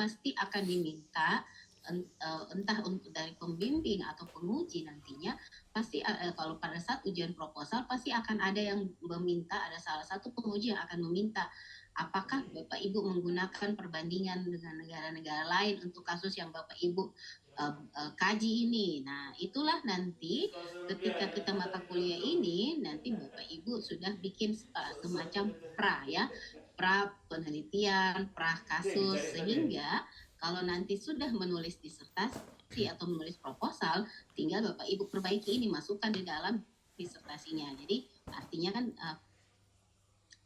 pasti akan diminta entah untuk dari pembimbing atau penguji nantinya, pasti kalau pada saat ujian proposal pasti akan ada yang meminta, ada salah satu penguji yang akan meminta apakah Bapak Ibu menggunakan perbandingan dengan negara-negara lain untuk kasus yang Bapak Ibu kaji ini. Nah, itulah nanti ketika kita mata kuliah ini, nanti Bapak Ibu sudah bikin semacam pra ya, pra penelitian, pra kasus, sehingga kalau nanti sudah menulis disertasi atau menulis proposal, tinggal Bapak Ibu perbaiki ini, masukkan di dalam disertasinya. Jadi artinya kan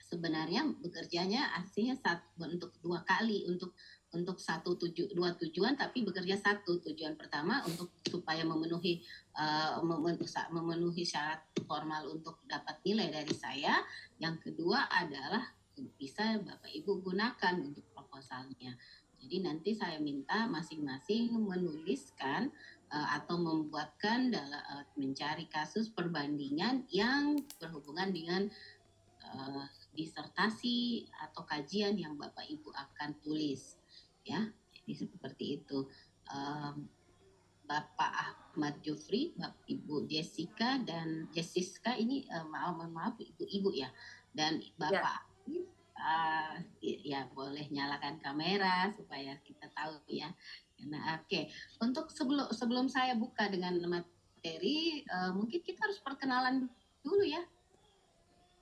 sebenarnya bekerjanya artinya untuk 2 kali, untuk dua tujuan, tapi bekerja satu. Tujuan pertama untuk supaya memenuhi syarat formal untuk dapat nilai dari saya. Yang kedua adalah bisa Bapak Ibu gunakan untuk proposalnya. Jadi nanti saya minta masing-masing menuliskan atau membuatkan mencari kasus perbandingan yang berhubungan dengan disertasi atau kajian yang Bapak Ibu akan tulis, ya. Jadi seperti itu. Bapak Ahmad Jufri, Bapak Ibu Jessica dan Jessica ini maaf ibu-ibu ya, dan Bapak ya boleh nyalakan kamera supaya kita tahu ya. Nah, oke. Untuk sebelum saya buka dengan materi, mungkin kita harus perkenalan dulu ya,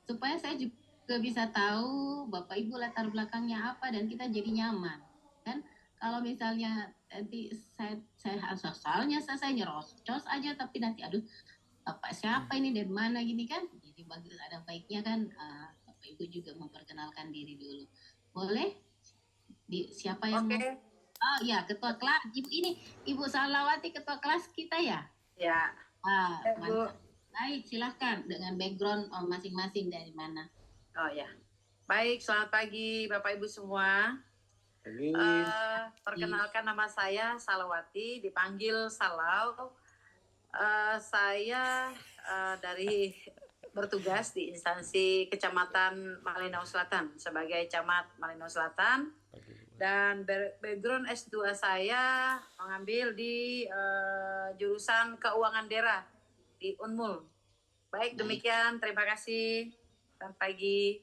supaya saya juga bisa tahu Bapak Ibu latar belakangnya apa dan kita jadi nyaman. Kan kalau misalnya nanti saya asalnya saya nyerocos aja, tapi nanti aduh Bapak siapa ini dari mana gini kan. Jadi ada baiknya kan Bapak Ibu juga memperkenalkan diri dulu. Boleh? Siapa yang mau? Oh ya, ketua kelas. Ibu Salawati ketua kelas kita ya? Ya. Mantap. Baik, silahkan dengan background masing-masing dari mana. Oh ya. Baik, selamat pagi Bapak Ibu semua. Perkenalkan, nama saya Salawati, dipanggil Salau. Saya dari bertugas di instansi Kecamatan Malinau Selatan sebagai Camat Malinau Selatan, dan background S2 saya mengambil di jurusan Keuangan Daerah di Unmul. Baik, demikian. Terima kasih. Selamat pagi.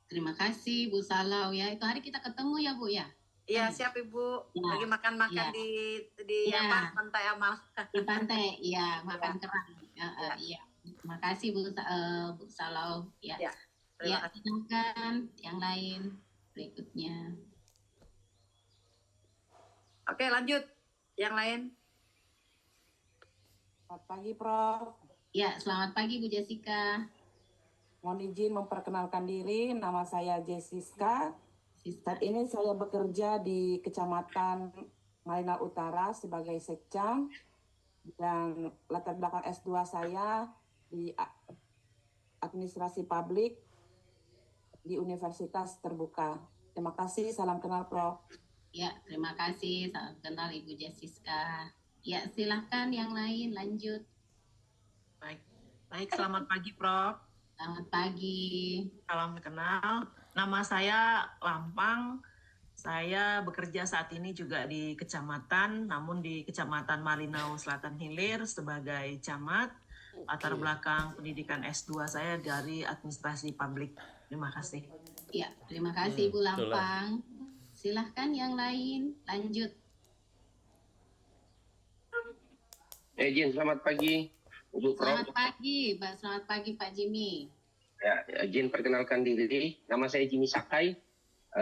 Terima kasih Bu Salau ya. Itu hari kita ketemu ya Bu ya? Iya, siap Ibu. Ya. Lagi makan-makan di ya. Pantai Amal. Di pantai, iya, makan kerang. Iya. Terima kasih Bu Salau ya. Ya, silakan yang lain berikutnya. Oke, lanjut. Yang lain. Selamat pagi, Prof. Ya, selamat pagi Bu Jessica. Mohon izin memperkenalkan diri, nama saya Jessica. Saat ini saya bekerja di Kecamatan Malinau Utara sebagai sekcam, dan latar belakang S2 saya di Administrasi Publik di Universitas Terbuka. Terima kasih, salam kenal Prof. Ya, terima kasih, salam kenal Ibu Jessica. Ya, silahkan yang lain lanjut. Baik, selamat pagi Prof. Selamat pagi. Salam kenal. Nama saya Lampang. Saya bekerja saat ini juga di kecamatan, namun di Kecamatan Malinau Selatan Hilir sebagai camat. Latar belakang pendidikan S2 saya dari administrasi publik. Terima kasih. Ya, terima kasih Ibu Lampang. Silahkan yang lain lanjut. Izin, selamat pagi. Selamat pagi, selamat pagi Pak Jimmy. Ya, izin perkenalkan diri. Nama saya Jimmy Sakai.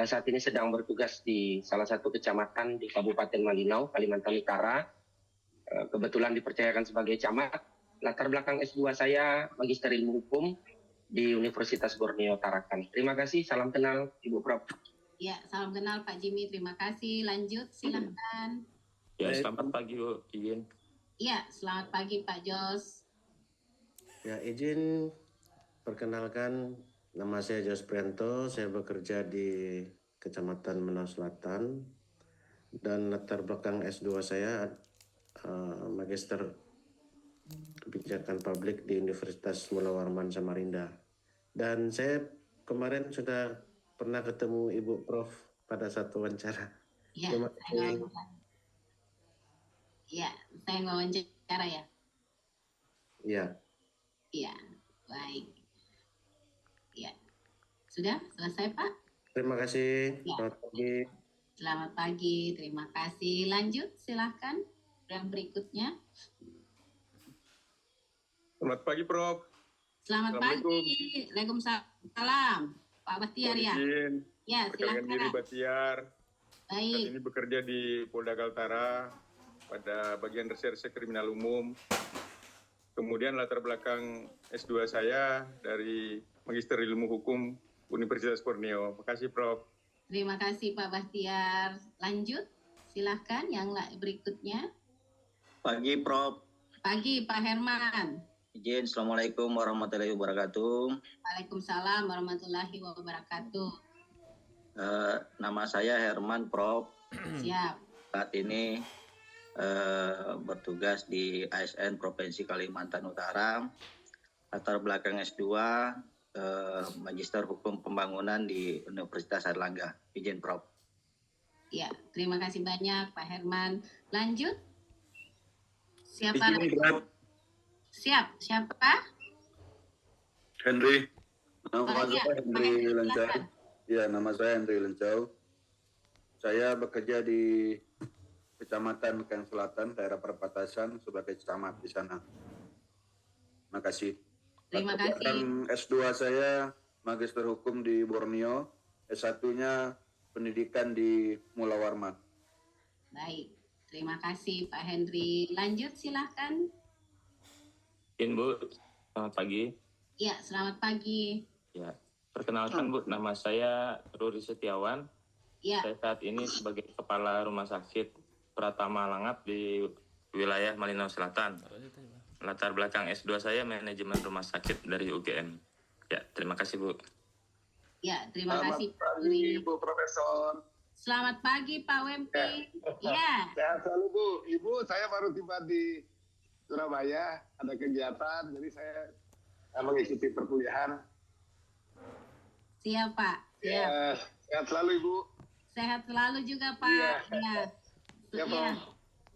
Saat ini sedang bertugas di salah satu kecamatan di Kabupaten Malinau, Kalimantan Utara. Kebetulan dipercayakan sebagai camat. Latar belakang S2 saya Magister Ilmu Hukum di Universitas Borneo Tarakan. Terima kasih, salam kenal Ibu Prof. Ya, salam kenal Pak Jimmy, terima kasih. Lanjut, silakan. Ya, selamat pagi Bu, izin. Ya, selamat pagi Pak Jos. Ya, izin perkenalkan, nama saya Jos Prianto, saya bekerja di Kecamatan Malinau Selatan, dan latar belakang S2 saya Magister Kebijakan Publik di Universitas Mula Warman Samarinda. Dan saya kemarin sudah pernah ketemu Ibu Prof pada satu wawancara. Ya, Terima saya kasih. ya, saya wawancara ya. Iya. Iya, baik. Ya, sudah selesai Pak? Terima kasih. Ya. Selamat pagi. Selamat pagi, terima kasih. Lanjut, silahkan. Yang berikutnya. Selamat pagi, Prof. Selamat pagi. Waalaikumsalam. Pak Bahtiar ya. Izin, Ya, perkenalkan diri silakan. Bahtiar. Saat Baik. ini bekerja di Polda Kaltara pada bagian reserse kriminal umum. Kemudian latar belakang S2 saya dari Magister Ilmu Hukum Universitas Borneo. Makasih, Prof. Terima kasih Pak Bahtiar. Lanjut, silahkan yang berikutnya. Pagi, Prof. Pagi Pak Herman. Izin, Assalamualaikum warahmatullahi wabarakatuh. Waalaikumsalam warahmatullahi wabarakatuh. Nama saya Herman, Prof. Siap. Saat ini bertugas di ASN Provinsi Kalimantan Utara. Latar belakang S2, Magister Hukum Pembangunan di Universitas Airlangga. Izin, Prof. Ya, terima kasih banyak Pak Herman. Lanjut. Siapa Izin, lagi? Prof. Siap, siapa? Henry. Oh, Nama iya, saya Pak Henry Henry, Lencau. silakan. Ya, nama saya Henry Lencau. Saya bekerja di Kecamatan Mekang Selatan, daerah perbatasan sebagai camat di sana. Terima kasih. Terima kasih. Dan S2 saya Magister Hukum di Borneo, S1-nya Pendidikan di Mula Warman. Baik, terima kasih Pak Henry. Lanjut silahkan. Izin, Bu. Selamat pagi. Ya, selamat pagi. Ya, perkenalkan, Bu. Nama saya Ruri Setiawan. Ya, Saya saat ini sebagai Kepala Rumah Sakit Pratama Langap di wilayah Malinau Selatan. Latar belakang S2 saya manajemen rumah sakit dari UGM. Ya, terima kasih, Bu. ya, terima kasih Pak pagi, Ruri. Bu Profesor. Selamat pagi Pak Wempi. Ya, Sehat selalu, Bu. Ibu, saya baru tiba di Surabaya, ada kegiatan, jadi saya mengikuti perkuliahan. siap Pak. Siap. Ya, sehat selalu, Ibu. Sehat selalu juga Pak. Iya. Ya. Ya, Ya. Prof.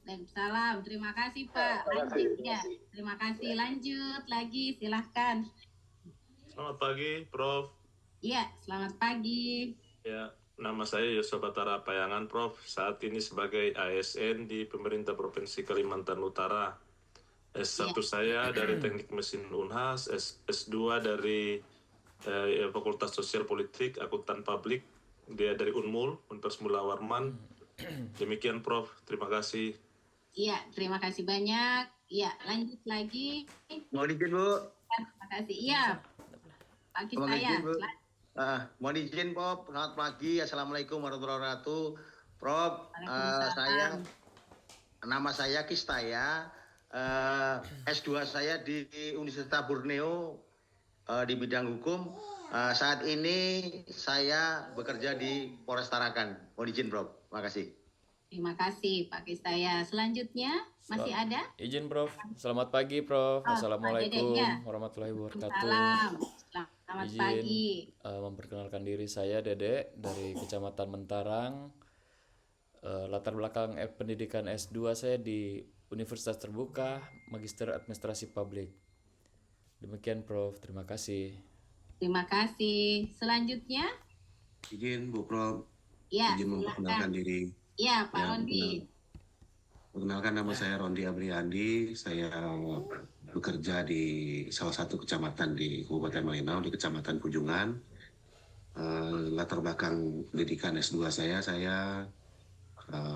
Waalaikumsalam. Terima kasih Pak. terima kasih, Lanjut terima ya. kasih. Terima kasih. Lanjut lagi silahkan. Selamat pagi, Prof. Ya, selamat pagi. Ya, nama saya Yosua Batara Payangan, Prof. Saat ini sebagai ASN di Pemerintah Provinsi Kalimantan Utara. S1 saya dari Teknik Mesin Unhas, S2 dari Fakultas Sosial Politik, Akuntan Publik, dia dari Unmul, Universitas Mula Warman. Demikian, Prof. Terima kasih. Iya, terima kasih banyak. Iya, lanjut lagi. Mohon izin, Bu. Terima kasih. Iya. Pagi Mohon saya. izin, Bu. Mohon izin, Prof. Selamat pagi. Assalamualaikum warahmatullahi wabarakatuh. Prof, Waalaikumsalam. nama saya Kistaya. S2 saya di Universitas Borneo di bidang hukum. Saat ini saya bekerja di Polres Tarakan. Mohon izin, Prof. Terima kasih. Terima kasih Pak Kistaya. Selanjutnya masih ada? Izin Prof. Selamat pagi Prof. Oh, Assalamualaikum Pak Dede, ya. warahmatullahi wabarakatuh. Salam. Selamat Izin pagi. memperkenalkan diri saya Dede dari Kecamatan Mentarang. Latar belakang pendidikan S2 saya di Universitas Terbuka, Magister Administrasi Publik. Demikian Prof. Terima kasih. Terima kasih. Selanjutnya? Izin Bu Prof. Ya, Izin memperkenalkan diri. Ya, Pak Rondi. Perkenalkan nama saya Rondi Abriandi. Saya bekerja di salah satu kecamatan di Kabupaten Malinau, di Kecamatan Kujungan. Latar belakang pendidikan S2 saya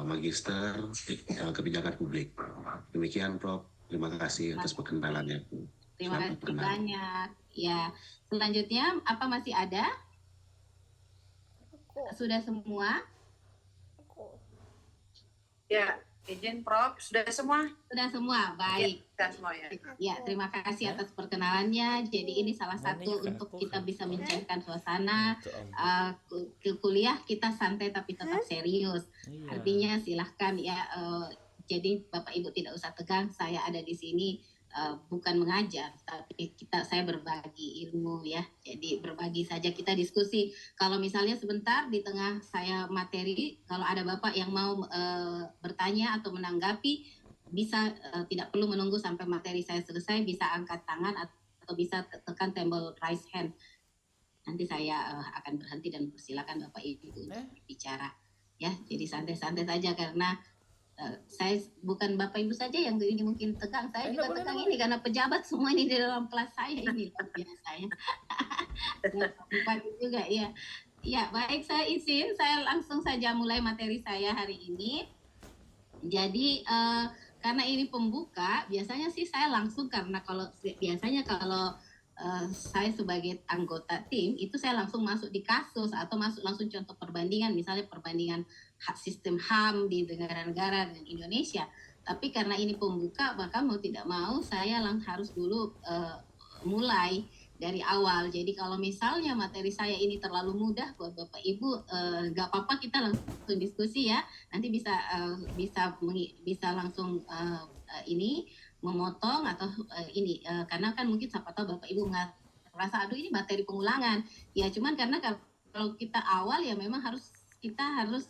Magister Kebijakan Publik. Demikian Prof. Terima kasih atas perkenalannya. Terima kasih banyak. Ya, selanjutnya apa masih ada? Sudah semua? Ya, izin Prof. Sudah semua? Sudah semua, baik. Sudah semua ya. Ya, terima kasih atas perkenalannya. Jadi ini salah satu untuk kita bisa mencairkan suasana ke kuliah kita santai tapi tetap serius. Artinya silahkan ya. Jadi Bapak Ibu tidak usah tegang. Saya ada di sini bukan mengajar, tapi saya berbagi ilmu ya. Jadi berbagi saja, kita diskusi. Kalau misalnya sebentar di tengah saya materi, kalau ada Bapak yang mau bertanya atau menanggapi, bisa tidak perlu menunggu sampai materi saya selesai, bisa angkat tangan atau bisa tekan tombol raise hand. Nanti saya akan berhenti dan persilakan Bapak Ibu untuk berbicara. Ya, jadi santai-santai saja karena saya bukan Bapak Ibu saja yang ini mungkin tegang, saya juga tegang ini karena pejabat semua ini di dalam kelas saya ini biasanya. Bukan juga ya. Ya, baik, saya langsung saja mulai materi saya hari ini. Jadi karena ini pembuka, biasanya sih saya langsung karena biasanya kalau saya sebagai anggota tim itu saya langsung masuk di kasus atau masuk langsung contoh perbandingan, misalnya perbandingan sistem HAM di negara-negara dengan Indonesia. Tapi karena ini pembuka, maka mau tidak mau saya harus dulu mulai dari awal. Jadi kalau misalnya materi saya ini terlalu mudah buat Bapak Ibu, nggak apa-apa, kita langsung diskusi ya. Nanti bisa langsung ini memotong atau karena kan mungkin siapa tahu Bapak Ibu merasa aduh ini materi pengulangan. Ya cuman karena kalau kita awal ya memang kita harus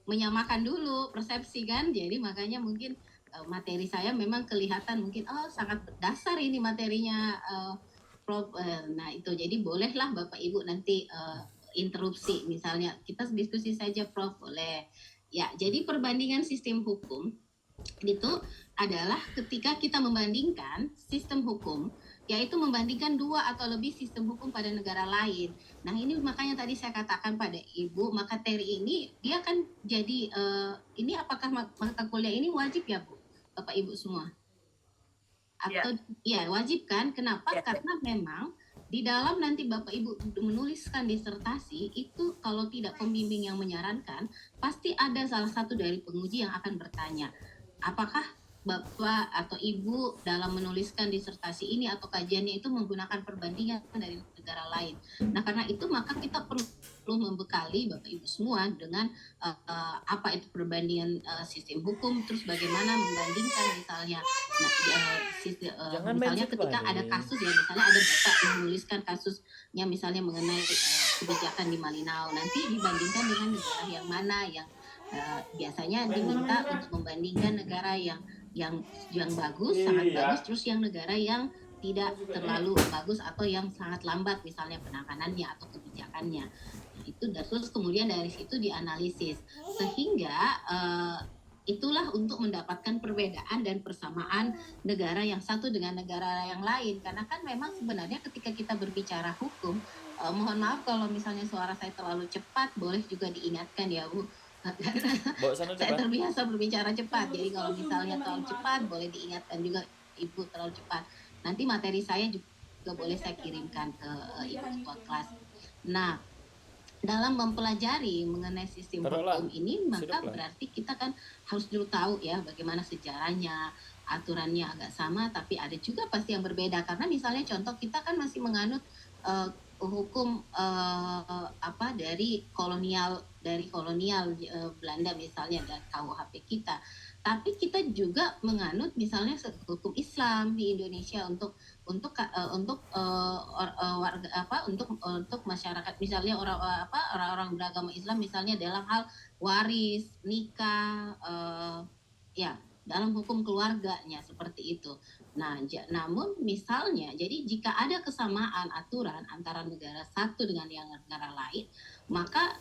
menyamakan dulu persepsi kan. Jadi makanya mungkin materi saya memang kelihatan mungkin sangat dasar ini materinya Prof. Nah itu jadi bolehlah Bapak Ibu nanti interupsi, misalnya kita diskusi saja Prof, boleh. Ya, jadi perbandingan sistem hukum itu adalah ketika kita membandingkan sistem hukum, yaitu membandingkan 2 atau lebih sistem hukum pada negara lain. Nah ini makanya tadi saya katakan pada Ibu, materi ini dia kan jadi ini apakah mata kuliah ini wajib ya Bu, Bapak Ibu semua? Atau ya wajib kan? Kenapa? Karena memang di dalam nanti Bapak Ibu menuliskan disertasi itu kalau tidak pembimbing yang menyarankan, pasti ada salah satu dari penguji yang akan bertanya, apakah Bapak atau Ibu dalam menuliskan disertasi ini atau kajiannya itu menggunakan perbandingan dari negara lain. Nah karena itu maka kita perlu membekali Bapak Ibu semua dengan apa itu perbandingan sistem hukum, terus bagaimana membandingkan misalnya misalnya ketika ada kasus ya, misalnya ada Bapak menuliskan kasusnya misalnya mengenai kebijakan di Malinau, nanti dibandingkan dengan negara yang mana yang biasanya diminta untuk membandingkan negara yang bagus, sangat bagus, terus yang negara yang tidak terlalu bagus atau yang sangat lambat misalnya penanganannya atau kebijakannya. Nah, itu terus kemudian dari situ dianalisis sehingga itulah untuk mendapatkan perbedaan dan persamaan negara yang satu dengan negara yang lain. Karena kan memang sebenarnya ketika kita berbicara hukum, mohon maaf kalau misalnya suara saya terlalu cepat, boleh juga diingatkan ya Bu. Saya terbiasa berbicara cepat, jadi kalau misalnya terlalu cepat boleh diingatkan juga Ibu terlalu cepat. Nanti materi saya juga boleh saya kirimkan ke Ibu Ketua kelas. Nah, dalam mempelajari mengenai sistem hukum ini, maka berarti kita kan harus dulu tahu ya bagaimana sejarahnya, aturannya agak sama, tapi ada juga pasti yang berbeda. Karena misalnya contoh kita kan masih menganut hukum dari kolonial Belanda misalnya, dan KUHP kita. Tapi kita juga menganut misalnya hukum Islam di Indonesia untuk masyarakat, misalnya orang-orang beragama Islam misalnya dalam hal waris, nikah, dalam hukum keluarganya seperti itu. Nah, namun misalnya, jadi jika ada kesamaan aturan antara negara satu dengan yang negara lain, maka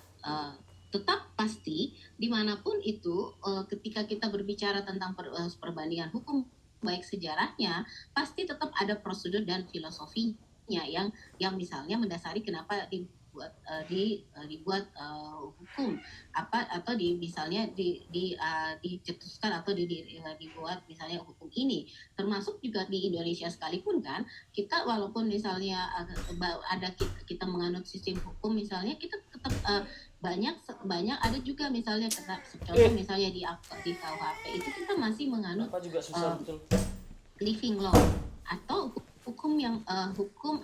tetap pasti dimanapun itu ketika kita berbicara tentang perbandingan hukum, baik sejarahnya, pasti tetap ada prosedur dan filosofinya yang misalnya mendasari kenapa dibuat hukum atau misalnya dicetuskan atau dibuat misalnya hukum ini, termasuk juga di Indonesia sekalipun kan kita walaupun misalnya kita menganut sistem hukum misalnya, kita tetap banyak ada juga misalnya contoh misalnya di KUHP itu kita masih menganut living law atau hukum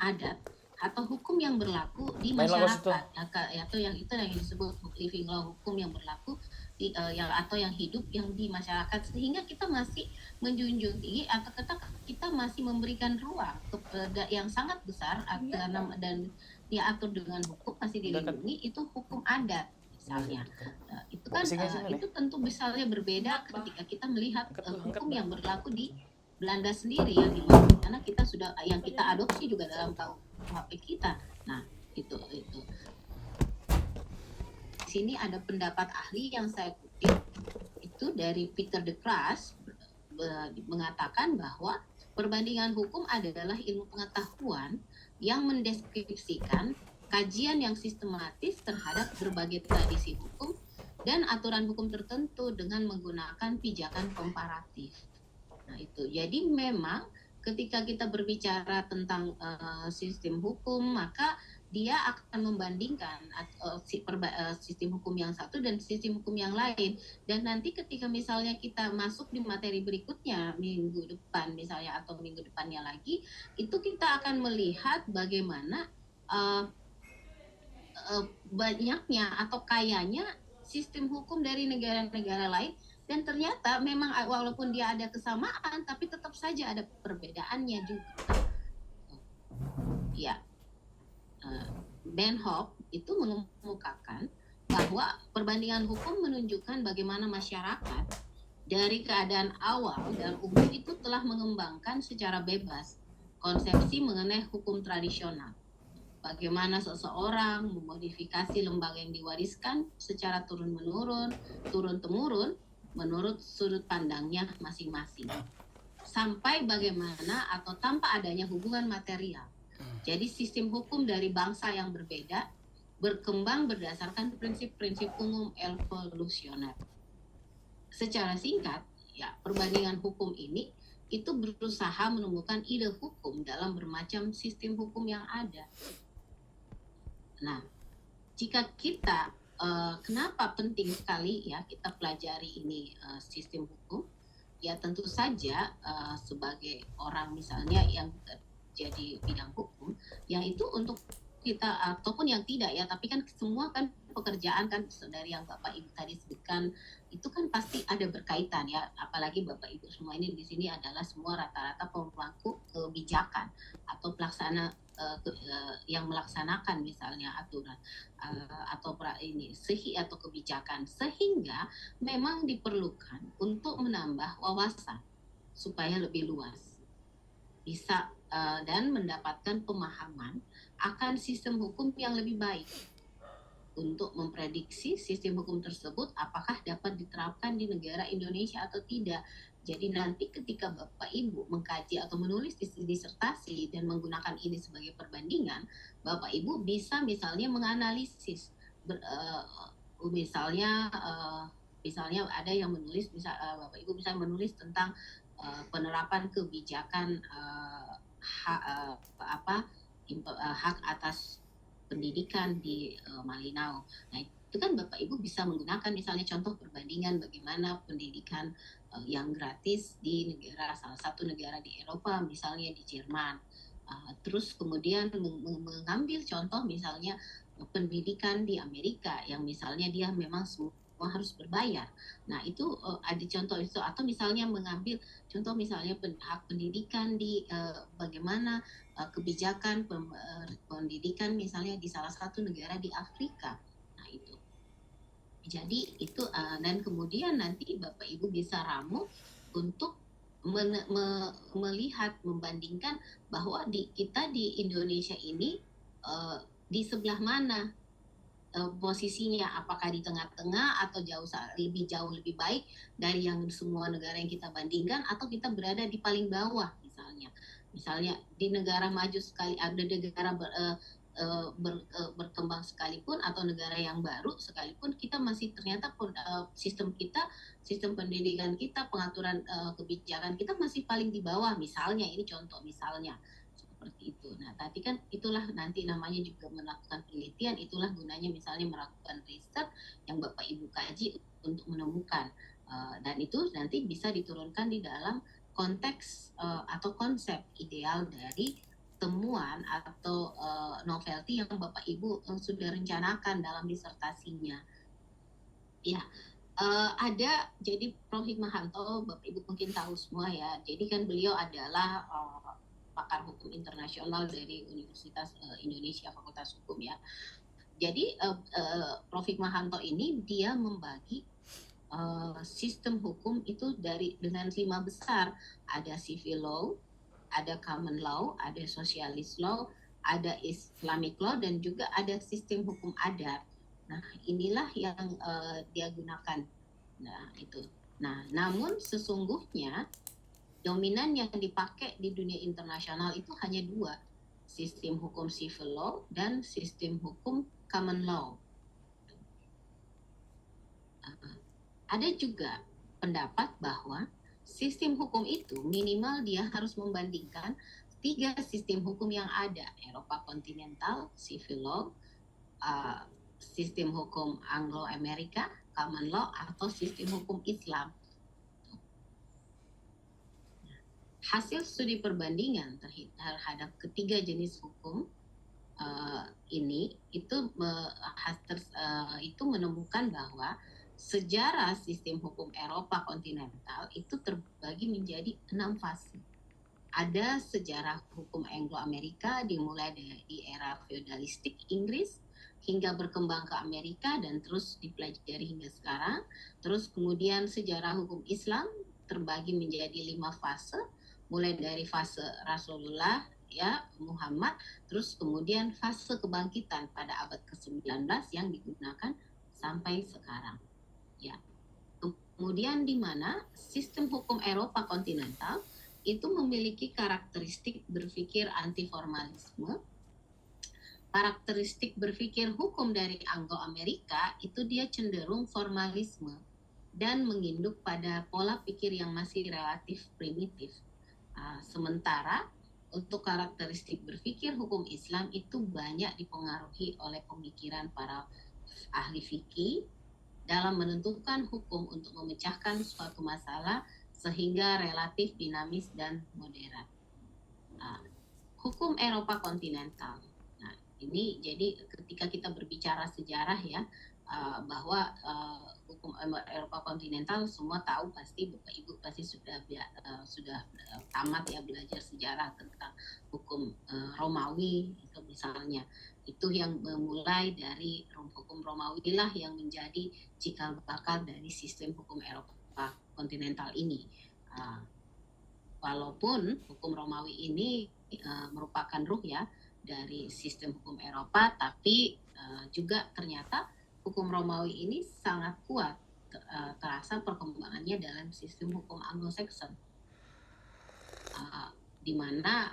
adat atau hukum yang berlaku di masyarakat atau yang disebut living law, hukum yang berlaku yang hidup yang di masyarakat, sehingga kita masih menjunjung tinggi atau kita masih memberikan ruang kepada yang sangat besar dan diatur dengan hukum, masih dilindungi, itu hukum adat misalnya. Itu kan itu tentu misalnya berbeda ketika kita melihat hukum yang berlaku di Belanda sendiri ya, karena kita sudah yang kita adopsi juga dalam KUHP kita. Nah, itu. Di sini ada pendapat ahli yang saya kutip itu dari Peter de Kraas, mengatakan bahwa perbandingan hukum adalah ilmu pengetahuan yang mendeskripsikan kajian yang sistematis terhadap berbagai tradisi hukum dan aturan hukum tertentu dengan menggunakan pijakan komparatif. Nah, itu. Jadi memang ketika kita berbicara tentang sistem hukum, maka dia akan membandingkan sistem hukum yang satu dan sistem hukum yang lain. Dan nanti ketika misalnya kita masuk di materi berikutnya minggu depan misalnya atau minggu depannya lagi, itu kita akan melihat bagaimana banyaknya atau kayanya sistem hukum dari negara-negara lain. Dan ternyata memang walaupun dia ada kesamaan, tapi tetap saja ada perbedaannya juga. Ya, Ben Hope itu mengemukakan bahwa perbandingan hukum menunjukkan bagaimana masyarakat dari keadaan awal dan umum itu telah mengembangkan secara bebas konsepsi mengenai hukum tradisional. Bagaimana seseorang memodifikasi lembaga yang diwariskan secara turun-temurun menurut sudut pandangnya masing-masing, sampai bagaimana atau tanpa adanya hubungan material. Jadi sistem hukum dari bangsa yang berbeda berkembang berdasarkan prinsip-prinsip umum evolusioner. Secara singkat, ya, perbandingan hukum ini itu berusaha menemukan ide hukum dalam bermacam sistem hukum yang ada. Nah, jika kita kenapa penting sekali ya kita pelajari ini sistem hukum? Ya tentu saja sebagai orang misalnya yang jadi bidang hukum, yang itu untuk kita ataupun yang tidak ya, tapi kan semua kan pekerjaan kan dari yang Bapak Ibu tadi sebutkan itu kan pasti ada berkaitan ya, apalagi Bapak Ibu semua ini di sini adalah semua rata-rata pemangku kebijakan atau pelaksana yang melaksanakan misalnya aturan atau atau kebijakan, sehingga memang diperlukan untuk menambah wawasan supaya lebih luas bisa dan mendapatkan pemahaman akan sistem hukum yang lebih baik untuk memprediksi sistem hukum tersebut apakah dapat diterapkan di negara Indonesia atau tidak. Jadi nanti ketika Bapak Ibu mengkaji atau menulis disertasi dan menggunakan ini sebagai perbandingan, Bapak Ibu bisa misalnya menganalisis, misalnya ada yang menulis, Bapak Ibu bisa menulis tentang penerapan kebijakan hak atas pendidikan di Malinau. Nah, itu kan Bapak Ibu bisa menggunakan misalnya contoh perbandingan bagaimana pendidikan yang gratis di salah satu negara di Eropa, misalnya di Jerman. Terus kemudian mengambil contoh misalnya pendidikan di Amerika yang misalnya dia memang semua harus berbayar. Nah, itu ada contoh itu, atau misalnya mengambil contoh misalnya hak pendidikan di bagaimana kebijakan pendidikan misalnya di salah satu negara di Afrika. Nah, itu. Jadi itu dan kemudian nanti Bapak Ibu bisa ramu untuk melihat, membandingkan bahwa kita di Indonesia ini di sebelah mana posisinya, apakah di tengah-tengah atau lebih baik dari yang semua negara yang kita bandingkan, atau kita berada di paling bawah misalnya di negara maju sekali, ada negara berkembang sekalipun atau negara yang baru sekalipun, kita masih ternyata sistem pendidikan kita, pengaturan kebijakan kita masih paling di bawah misalnya. Ini contoh misalnya seperti itu. Nah, tapi kan itulah nanti namanya juga melakukan penelitian, itulah gunanya misalnya melakukan riset yang Bapak Ibu kaji untuk menemukan dan itu nanti bisa diturunkan di dalam konteks atau konsep ideal dari temuan atau novelty yang Bapak Ibu sudah rencanakan dalam disertasinya. Ya, Ada, jadi Prof. Hikmahanto, Bapak Ibu mungkin tahu semua ya. Jadi kan beliau adalah pakar hukum internasional dari Universitas Indonesia Fakultas Hukum ya. Jadi Prof. Hikmahanto ini dia membagi sistem hukum itu dengan 5 besar. Ada civil law, ada common law, ada socialist law, ada Islamic law, dan juga ada sistem hukum adat. Nah, inilah yang dia gunakan. Nah, itu. Nah, namun sesungguhnya dominan yang dipakai di dunia internasional itu hanya 2, sistem hukum civil law dan sistem hukum common law. Ada juga pendapat bahwa sistem hukum itu minimal dia harus membandingkan 3 sistem hukum yang ada, Eropa kontinental, civil law, sistem hukum Anglo-Amerika, common law, atau sistem hukum Islam. Hasil studi perbandingan terhadap ketiga jenis hukum ini itu menemukan bahwa sejarah sistem hukum Eropa kontinental itu terbagi menjadi 6 fase. Ada sejarah hukum Anglo-Amerika dimulai di era feodalistik Inggris hingga berkembang ke Amerika dan terus dipelajari hingga sekarang. Terus kemudian sejarah hukum Islam terbagi menjadi 5 fase, mulai dari fase Rasulullah ya Muhammad, terus kemudian fase kebangkitan pada abad ke-19 yang digunakan sampai sekarang. Ya. Kemudian di mana sistem hukum Eropa kontinental itu memiliki karakteristik berpikir anti-formalisme. Karakteristik berpikir hukum dari Anglo-Amerika itu dia cenderung formalisme dan menginduk pada pola pikir yang masih relatif primitif. Sementara untuk karakteristik berpikir hukum Islam itu banyak dipengaruhi oleh pemikiran para ahli fikih dalam menentukan hukum untuk memecahkan suatu masalah sehingga relatif dinamis dan modern. Hukum Eropa kontinental. Nah, ini jadi ketika kita berbicara sejarah ya, bahwa hukum Eropa kontinental semua tahu pasti Bapak Ibu pasti sudah tamat ya belajar sejarah tentang hukum Romawi itu misalnya. Itu yang memulai dari hukum Romawi lah yang menjadi cikal bakal dari sistem hukum Eropa kontinental ini. Walaupun hukum Romawi ini merupakan ruh ya dari sistem hukum Eropa, tapi juga ternyata hukum Romawi ini sangat kuat terasa perkembangannya dalam sistem hukum Anglo-Saxon, di mana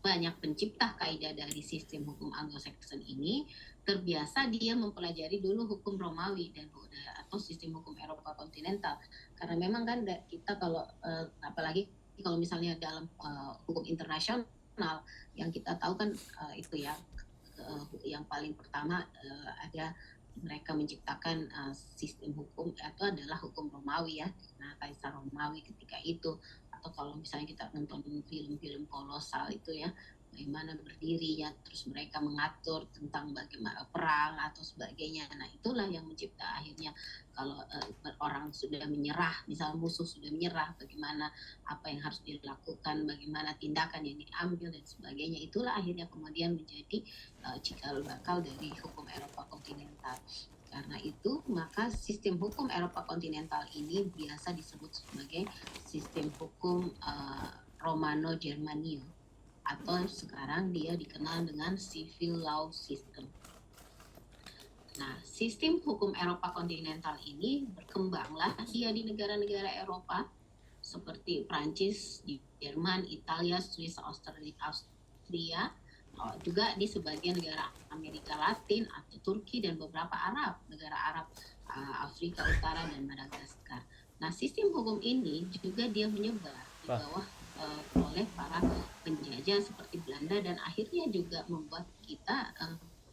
banyak pencipta kaidah dari sistem hukum Anglo-Saxon ini terbiasa dia mempelajari dulu hukum Romawi atau sistem hukum Eropa kontinental, karena memang kan kita kalau apalagi kalau misalnya dalam hukum internasional yang kita tahu kan itu ya yang paling pertama ada mereka menciptakan sistem hukum itu adalah hukum Romawi ya, nah Kaisar Romawi ketika itu. Atau kalau misalnya kita nonton film-film kolosal itu ya, bagaimana berdirinya, terus mereka mengatur tentang bagaimana perang atau sebagainya. Nah itulah yang mencipta akhirnya kalau orang sudah menyerah, misalnya musuh sudah menyerah, bagaimana apa yang harus dilakukan, bagaimana tindakan yang diambil dan sebagainya. Itulah akhirnya kemudian menjadi cikal bakal dari hukum Eropa kontinental. Karena itu, maka sistem hukum Eropa kontinental ini biasa disebut sebagai sistem hukum Romano-Germania, atau sekarang dia dikenal dengan civil law system. Nah, sistem hukum Eropa kontinental ini berkembanglah dia di negara-negara Eropa seperti Prancis, Jerman, Italia, Swiss, Austria, juga di sebagian negara Amerika Latin atau Turki dan beberapa negara Arab, Afrika Utara dan Madagaskar. Nah, sistem hukum ini juga dia menyebar di bawah oleh para penjajah seperti Belanda dan akhirnya juga membuat kita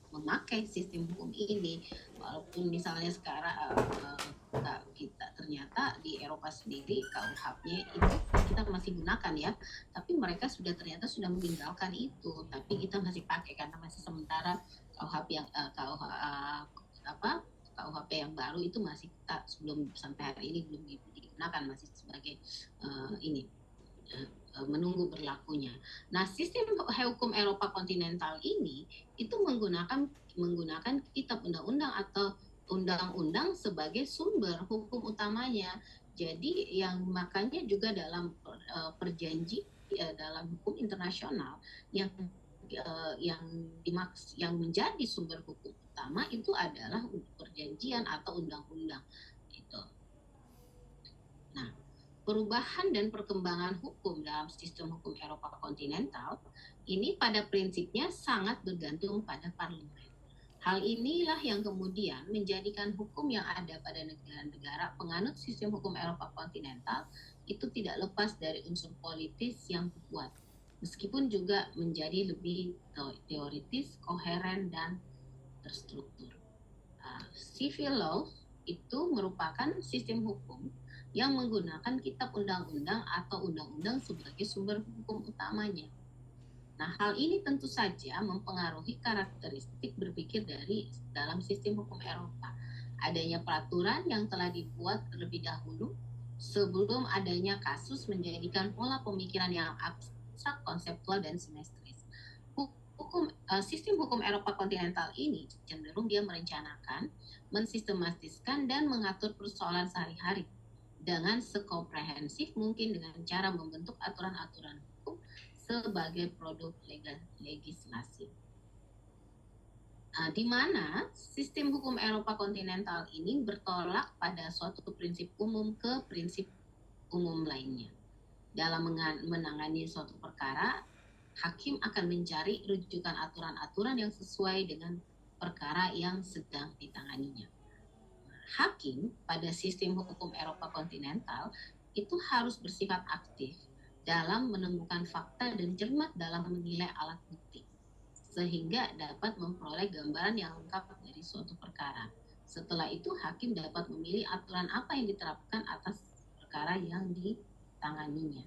memakai sistem hukum ini. Walaupun misalnya sekarang kita ternyata di Eropa sendiri KUHP-nya itu kita masih gunakan ya, tapi mereka ternyata sudah meninggalkan itu, tapi kita masih pakai karena masih sementara KUHP yang KUHP yang baru itu masih sebelum sampai hari ini belum digunakan, masih sebagai menunggu berlakunya. Nah, sistem hukum Eropa kontinental ini itu menggunakan kitab undang-undang atau undang-undang sebagai sumber hukum utamanya. Jadi yang makanya juga dalam perjanji dalam hukum internasional yang menjadi sumber hukum utama itu adalah perjanjian atau undang-undang itu. Nah, perubahan dan perkembangan hukum dalam sistem hukum Eropa kontinental ini pada prinsipnya sangat bergantung pada parlemen. Hal inilah yang kemudian menjadikan hukum yang ada pada negara-negara penganut sistem hukum Eropa kontinental itu tidak lepas dari unsur politis yang kuat, meskipun juga menjadi lebih teoritis, koheren, dan terstruktur. Civil law itu merupakan sistem hukum yang menggunakan kitab undang-undang atau undang-undang sebagai sumber hukum utamanya. Nah, hal ini tentu saja mempengaruhi karakteristik berpikir dalam sistem hukum Eropa. Adanya peraturan yang telah dibuat terlebih dahulu sebelum adanya kasus menjadikan pola pemikiran yang abstrak, konseptual, dan simetris. Sistem hukum Eropa kontinental ini cenderung dia merencanakan, mensistematiskan, dan mengatur persoalan sehari-hari dengan sekomprehensif mungkin dengan cara membentuk aturan-aturan hukum sebagai produk legislasi. Di mana sistem hukum Eropa kontinental ini bertolak pada suatu prinsip umum ke prinsip umum lainnya. Dalam menangani suatu perkara, hakim akan mencari rujukan aturan-aturan yang sesuai dengan perkara yang sedang ditanganinya. Hakim pada sistem hukum Eropa kontinental itu harus bersifat aktif dalam menemukan fakta dan cermat dalam menilai alat bukti, sehingga dapat memperoleh gambaran yang lengkap dari suatu perkara. Setelah itu, hakim dapat memilih aturan apa yang diterapkan atas perkara yang ditanganinya.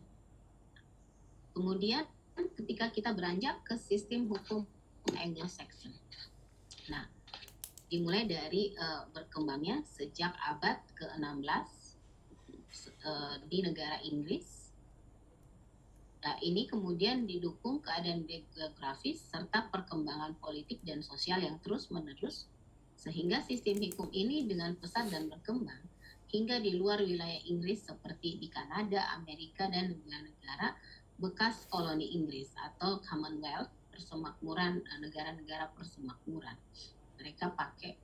Kemudian, ketika kita beranjak ke sistem hukum Anglo-Saxon. Nah, dimulai dari berkembangnya sejak abad ke-16 di negara Inggris. Nah, ini kemudian didukung keadaan geografis serta perkembangan politik dan sosial yang terus-menerus, sehingga sistem hukum ini dengan pesat dan berkembang hingga di luar wilayah Inggris seperti di Kanada, Amerika, dan negara-negara bekas koloni Inggris atau Commonwealth, persemakmuran, negara-negara persemakmuran. Mereka pakai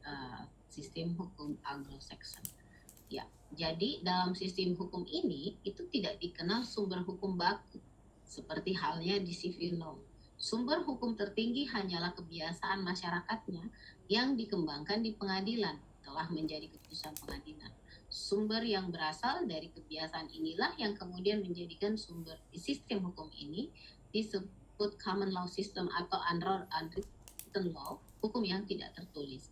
sistem hukum Anglo-Saxon. Ya, jadi dalam sistem hukum ini itu tidak dikenal sumber hukum baku seperti halnya di civil law. Sumber hukum tertinggi hanyalah kebiasaan masyarakatnya yang dikembangkan di pengadilan telah menjadi keputusan pengadilan. Sumber yang berasal dari kebiasaan inilah yang kemudian menjadikan sumber di sistem hukum ini disebut common law system atau unwritten law, hukum yang tidak tertulis.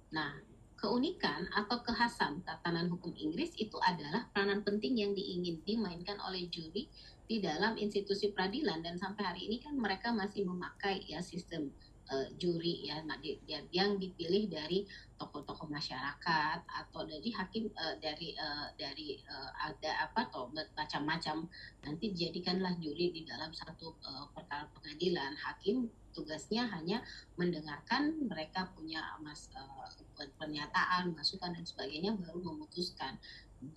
Nah, keunikan atau kekhasan tatanan hukum Inggris itu adalah peranan penting yang ingin dimainkan oleh juri di dalam institusi peradilan, dan sampai hari ini kan mereka masih memakai ya sistem juri ya yang dipilih dari tokoh-tokoh masyarakat atau dari hakim dari ada apa toh macam-macam, nanti dijadikanlah juri di dalam satu perkara pengadilan. Hakim tugasnya hanya mendengarkan mereka punya pernyataan, masukan dan sebagainya baru memutuskan.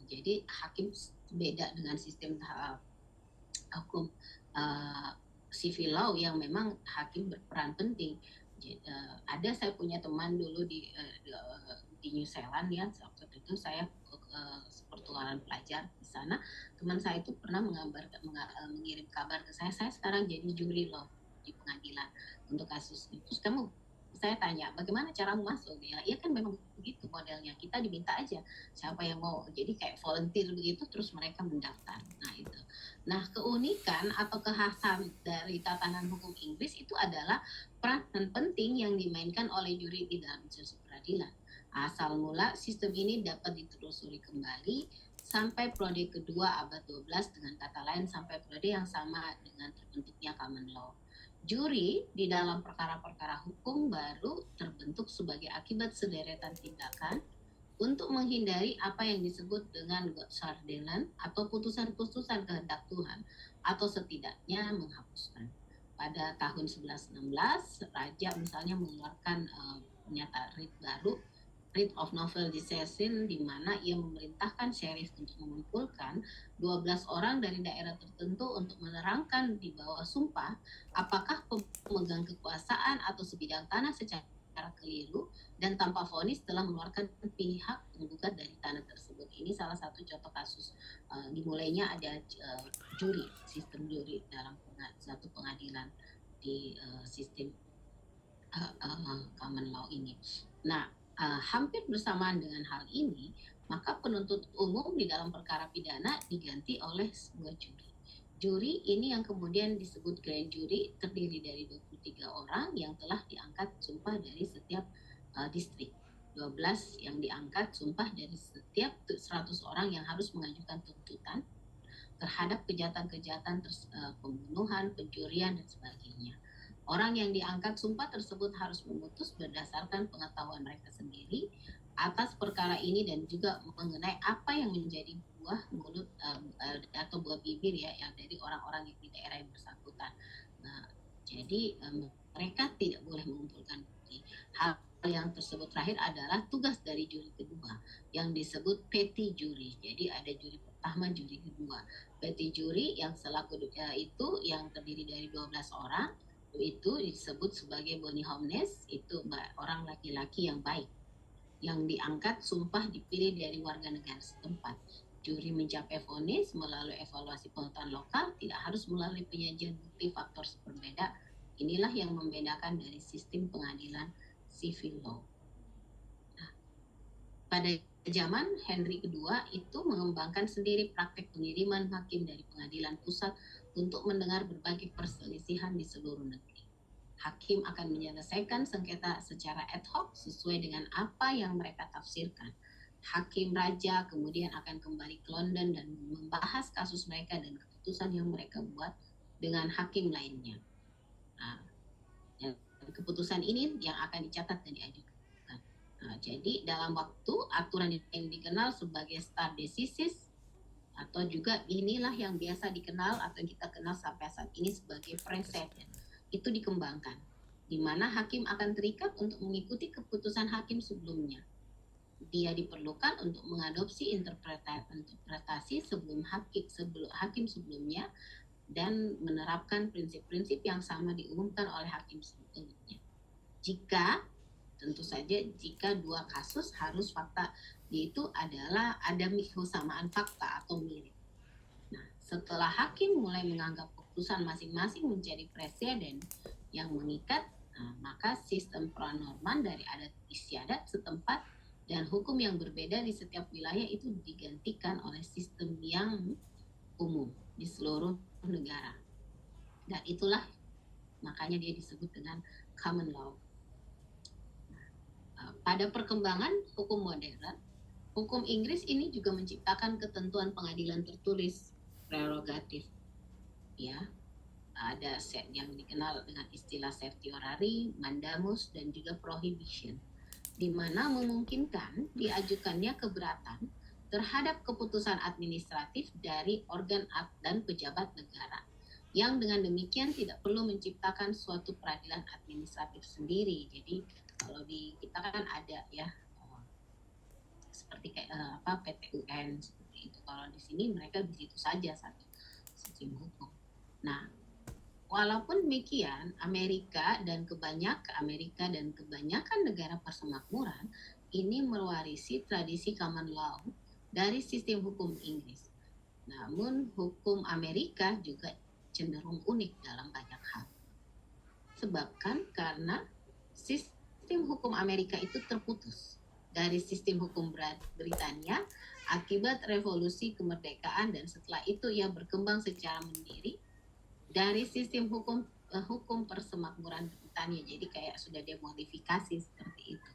Jadi hakim beda dengan sistem hukum civil law yang memang hakim berperan penting. Ada saya punya teman dulu di New Zealand ya, waktu itu saya pertukaran pelajar di sana. Teman saya itu pernah mengirim kabar ke saya sekarang jadi juri law di pengadilan untuk kasus itu. Terus saya tanya, bagaimana caramu masuk? Ya kan memang begitu modelnya, kita diminta aja siapa yang mau, jadi kayak volunteer begitu, terus mereka mendaftar. Nah itu. Nah, keunikan atau kekhasan dari tatanan hukum Inggris itu adalah peranan penting yang dimainkan oleh juri di dalam institusi peradilan. Asal mula sistem ini dapat ditelusuri kembali sampai periode kedua abad 12, dengan kata lain sampai periode yang sama dengan terbentuknya common law. Juri di dalam perkara-perkara hukum baru terbentuk sebagai akibat sederetan tindakan untuk menghindari apa yang disebut dengan Godsardelen atau putusan-putusan kehendak Tuhan, atau setidaknya menghapuskan. Pada tahun 1116, Raja misalnya mengeluarkan pernyataan writ baru, Writ of Novel Disseisin, di mana ia memerintahkan sheriff untuk mengumpulkan 12 orang dari daerah tertentu untuk menerangkan di bawah sumpah apakah pemegang kekuasaan atau sebidang tanah secara keliru dan tanpa vonis telah mengeluarkan pihak penggugat dari tanah tersebut. Ini salah satu contoh kasus dimulainya ada juri, sistem juri dalam satu pengadilan di sistem common law ini. Nah, hampir bersamaan dengan hal ini, maka penuntut umum di dalam perkara pidana diganti oleh sebuah juri. Juri ini yang kemudian disebut grand jury, terdiri dari 23 orang yang telah diangkat sumpah dari setiap distrik. 12 yang diangkat sumpah dari setiap 100 orang yang harus mengajukan tuntutan terhadap kejahatan-kejahatan pembunuhan, pencurian, dan sebagainya. Orang yang diangkat sumpah tersebut harus memutus berdasarkan pengetahuan mereka sendiri atas perkara ini dan juga mengenai apa yang menjadi buah mulut atau buah bibir ya yang dari orang-orang yang di daerah yang bersangkutan. Nah, jadi mereka tidak boleh mengumpulkan bukti. Hal yang tersebut terakhir adalah tugas dari juri kedua yang disebut petty jury. Jadi ada juri pertama, juri kedua. Petty jury yang selaku itu yang terdiri dari 12 orang itu disebut sebagai boni homines, itu orang laki-laki yang baik. Yang diangkat sumpah dipilih dari warga negara setempat. Juri mencapai vonis melalui evaluasi pengetahuan lokal, tidak harus melalui penyajian bukti faktor berbeda. Inilah yang membedakan dari sistem pengadilan civil law. Nah, pada zaman Henry II itu mengembangkan sendiri praktek pengiriman hakim dari pengadilan pusat untuk mendengar berbagai perselisihan di seluruh negeri. Hakim akan menyelesaikan sengketa secara ad hoc sesuai dengan apa yang mereka tafsirkan. Hakim raja kemudian akan kembali ke London dan membahas kasus mereka dan keputusan yang mereka buat dengan hakim lainnya. Nah, keputusan ini yang akan dicatat dan diajukan. Nah, jadi dalam waktu aturan yang dikenal sebagai stare decisis atau juga inilah yang biasa dikenal atau kita kenal sampai saat ini sebagai precedent, itu dikembangkan, di mana hakim akan terikat untuk mengikuti keputusan hakim sebelumnya. Dia diperlukan untuk mengadopsi interpretasi sebelum hakim sebelumnya dan menerapkan prinsip-prinsip yang sama diumumkan oleh hakim sebelumnya. Tentu saja jika dua kasus harus fakta yaitu adalah ada kesamaan fakta atau mirip. Nah, setelah hakim mulai menganggap keputusan masing-masing menjadi presiden yang mengikat, maka sistem pranorman dari adat istiadat setempat dan hukum yang berbeda di setiap wilayah itu digantikan oleh sistem yang umum di seluruh negara. Dan itulah makanya dia disebut dengan common law. Pada perkembangan hukum modern, hukum Inggris ini juga menciptakan ketentuan pengadilan tertulis prerogatif. Ya, ada set yang dikenal dengan istilah certiorari, mandamus, dan juga prohibition, di mana memungkinkan diajukannya keberatan terhadap keputusan administratif dari organ dan pejabat negara, yang dengan demikian tidak perlu menciptakan suatu peradilan administratif sendiri. Jadi kalau di kita kan ada ya seperti kayak PT UN seperti itu. Kalau di sini mereka di situ saja satu sistem hukum. Nah, walaupun demikian Amerika dan kebanyakan negara persemakmuran ini mewarisi tradisi common law dari sistem hukum Inggris. Namun hukum Amerika juga cenderung unik dalam banyak hal. Sebabkan karena sistem hukum Amerika itu terputus dari sistem hukum Britania akibat revolusi kemerdekaan dan setelah itu ia berkembang secara mandiri dari sistem hukum persemakmuran Britania. Jadi kayak sudah dimodifikasi seperti itu.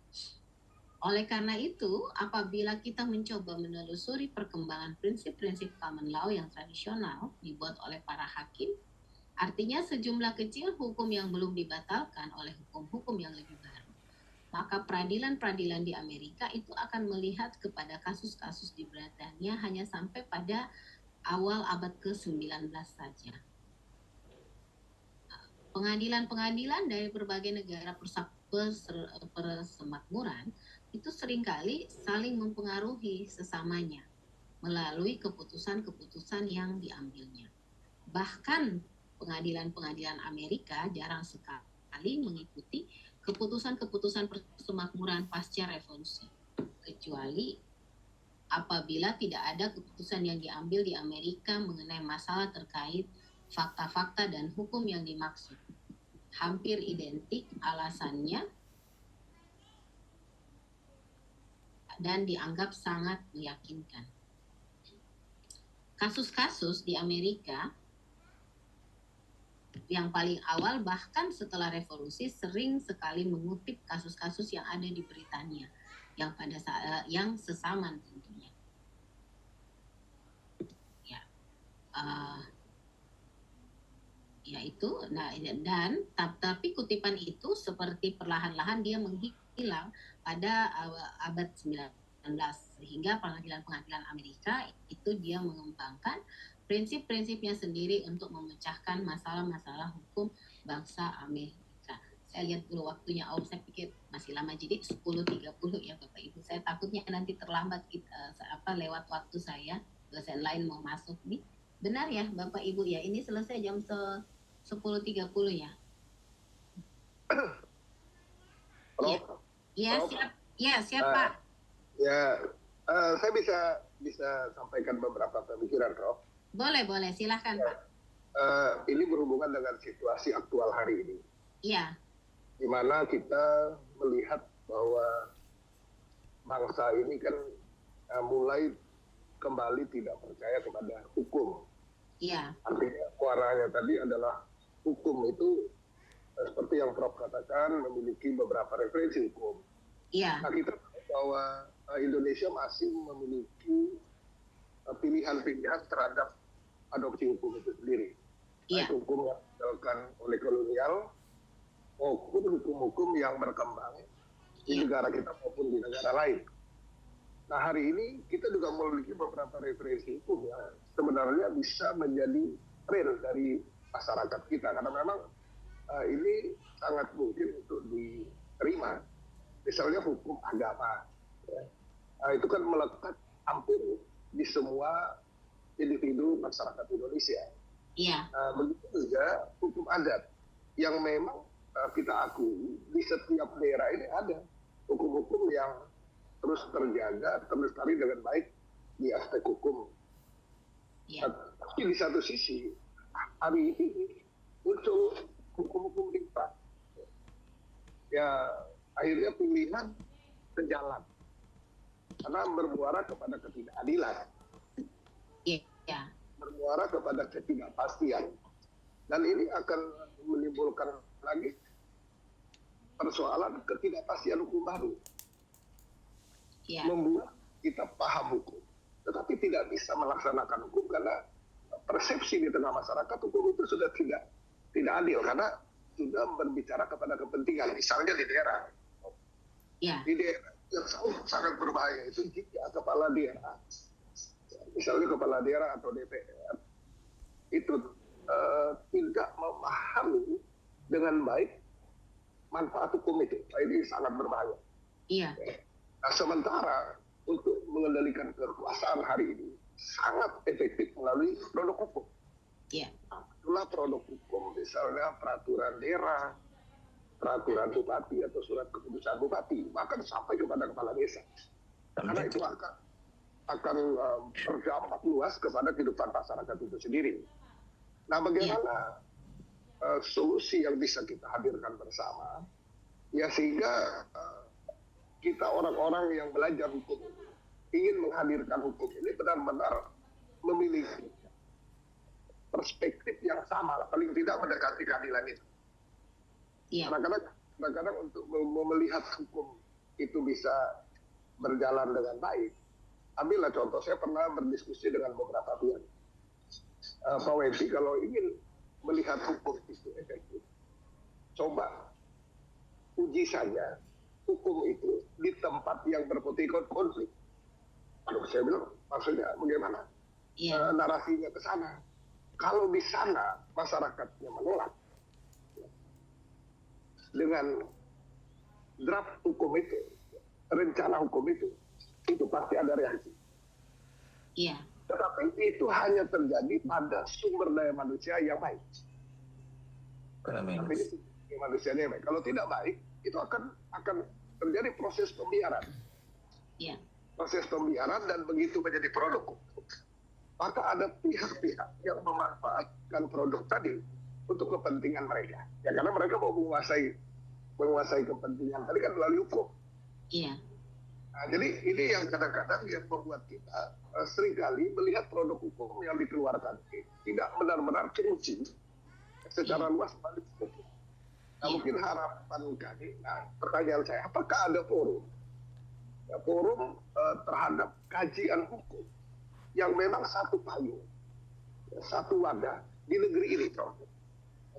Oleh karena itu, apabila kita mencoba menelusuri perkembangan prinsip-prinsip common law yang tradisional dibuat oleh para hakim, artinya sejumlah kecil hukum yang belum dibatalkan oleh hukum-hukum yang lebih baru. maka peradilan-peradilan di Amerika itu akan melihat kepada kasus-kasus di Britania hanya sampai pada awal abad ke-19 saja. Pengadilan-pengadilan dari berbagai negara persemakmuran itu seringkali saling mempengaruhi sesamanya melalui keputusan-keputusan yang diambilnya. Bahkan pengadilan-pengadilan Amerika jarang sekali mengikuti keputusan-keputusan persemakmuran pasca revolusi, kecuali apabila tidak ada keputusan yang diambil di Amerika mengenai masalah terkait fakta-fakta dan hukum yang dimaksud. Hampir identik alasannya dan dianggap sangat meyakinkan. Kasus-kasus di Amerika yang paling awal bahkan setelah revolusi sering sekali mengutip kasus-kasus yang ada di Britania yang pada saat yang sesaman tentunya. Ya, yaitu, dan tapi kutipan itu seperti perlahan-lahan dia menghilang pada abad 19 sehingga pengadilan-pengadilan Amerika itu dia mengembangkan prinsip-prinsipnya sendiri untuk memecahkan masalah-masalah hukum bangsa Amerika. Saya lihat dulu waktunya, saya pikir masih lama, jadi 10.30 ya Bapak Ibu. Saya takutnya nanti terlambat lewat waktu saya, dosen lain mau masuk nih. Benar ya Bapak Ibu ya, ini selesai jam 10.30 ya. Ya, siap. Ya, siap Pak. Saya bisa sampaikan beberapa pemikiran, Prof. Boleh, silahkan Pak. Ini berhubungan dengan situasi aktual hari ini. Iya. Di mana kita melihat bahwa bangsa ini kan mulai kembali tidak percaya kepada hukum. Iya. Artinya suaranya tadi adalah hukum itu seperti yang Prof katakan memiliki beberapa referensi hukum. Iya. Nah, kita tahu bahwa Indonesia masih memiliki pilihan-pilihan terhadap adopsi hukum itu sendiri. Iya. Baik hukum yang dilakukan oleh kolonial maupun hukum-hukum yang berkembang di negara kita maupun di negara lain. Nah, hari ini kita juga memiliki beberapa referensi hukum yang sebenarnya bisa menjadi tren dari masyarakat kita, karena memang ini sangat mungkin untuk diterima. Misalnya hukum agama, ya. Itu kan melekat hampir di semua individu masyarakat Indonesia. Iya. Begitu juga hukum adat yang memang kita akui di setiap daerah ini ada hukum-hukum yang terus terjaga, terlestari dengan baik di aspek hukum. Iya. Tapi di satu sisi hari ini muncul hukum-hukum lipat. Ya akhirnya pilihan sejalan karena bermuara kepada ketidakadilan. Iya. Bermuara kepada ketidakpastian, dan ini akan menimbulkan lagi persoalan ketidakpastian hukum baru. Iya. Membuat kita paham hukum, tetapi tidak bisa melaksanakan hukum karena persepsi di tengah masyarakat hukum itu sudah tidak adil karena sudah berbicara kepada kepentingan. Misalnya di daerah, di daerah yang sangat berbahaya itu jika kepala daerah, misalnya kepala daerah atau DPR itu tidak memahami dengan baik manfaat hukum itu. Ini sangat berbahaya. Iya. Nah, sementara untuk mengendalikan kekuasaan hari ini sangat efektif melalui produk hukum. Iya. Itulah produk hukum, misalnya peraturan daerah, peraturan bupati atau surat keputusan bupati, bahkan sampai kepada kepala desa. Karena itu akan berdampak luas kepada kehidupan masyarakat itu sendiri. Nah, bagaimana solusi yang bisa kita hadirkan bersama, ya sehingga kita orang-orang yang belajar hukum ini ingin menghadirkan hukum ini benar-benar memiliki perspektif yang sama, paling tidak mendekati keadilan itu. Iya. Kadang-kadang untuk melihat hukum itu bisa berjalan dengan baik, ambillah contoh, saya pernah berdiskusi dengan beberapa pihak. Pak Wendy, kalau ingin melihat hukum itu efektif, coba uji saja hukum itu di tempat yang berpotensi konflik. Aduh, saya bilang maksudnya bagaimana? Narasinya ke sana. Kalau di sana masyarakatnya menolak dengan draft hukum itu, rencana hukum itu pasti ada reaksi. Iya. Tetapi itu hanya terjadi pada sumber daya manusia yang baik. Tapi ini manusianya yang baik. Kalau tidak baik, itu akan terjadi proses pembiaran. Iya. Proses pembiaran, dan begitu menjadi produk hukum, maka ada pihak-pihak yang memanfaatkan produk tadi untuk kepentingan mereka. Ya karena mereka mau menguasai kepentingan tadi kan melalui hukum. Iya. Nah, jadi ini yang kadang-kadang yang membuat kita seringkali melihat produk hukum yang dikeluarkan tidak benar-benar teruji secara luas balik hukum. Nah, mungkin harapan kami, pertanyaan saya, apakah ada forum? Ya, forum terhadap kajian hukum yang memang satu payung, satu wadah di negeri ini, Prof.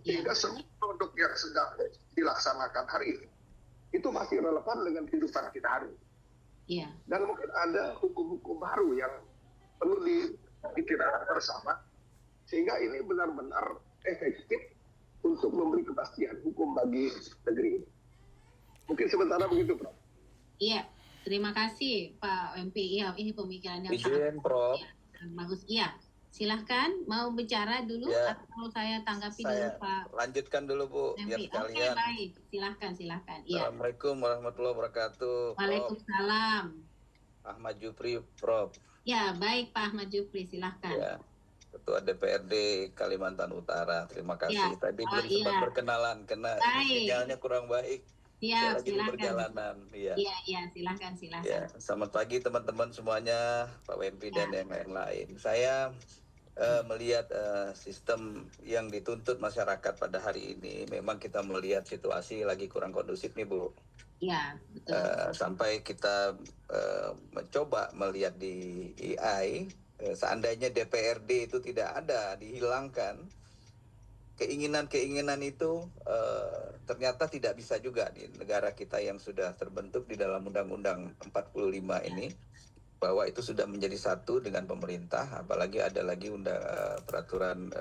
Sehingga semua produk yang sedang dilaksanakan hari ini itu masih relevan dengan kehidupan kita hari ini. Iya. Dan mungkin ada hukum-hukum baru yang perlu dipikirkan bersama, sehingga ini benar-benar efektif untuk memberi kepastian hukum bagi negeri ini. Mungkin sementara begitu, Prof. Iya, terima kasih Pak MP. Iya, ini pemikiran yang Izin, Prof. Bagus. Iya, silahkan mau bicara dulu atau saya tanggapi dulu Pak. Lanjutkan dulu Bu, biar MP. sekalian. Oke, baik. Silahkan. Iya. Assalamualaikum warahmatullahi wabarakatuh. Waalaikumsalam. Ahmad Jupri, Prof. Ya, baik Pak Ahmad Jupri, silahkan. Ya, Ketua DPRD Kalimantan Utara. Terima kasih. Ya. Tadi belum sempat berkenalan karena sinyalnya kurang baik. Siap, lagi di perjalanan. Iya, silahkan. Ya, selamat pagi teman-teman semuanya, Pak Wempi dan yang lain-lain. Saya melihat sistem yang dituntut masyarakat pada hari ini, memang kita melihat situasi lagi kurang kondusif nih Bu. Iya, betul. Sampai kita mencoba melihat di AI, seandainya DPRD itu tidak ada, dihilangkan, keinginan itu ternyata tidak bisa juga di negara kita yang sudah terbentuk di dalam Undang-Undang 45 ini, bahwa itu sudah menjadi satu dengan pemerintah, apalagi ada lagi peraturan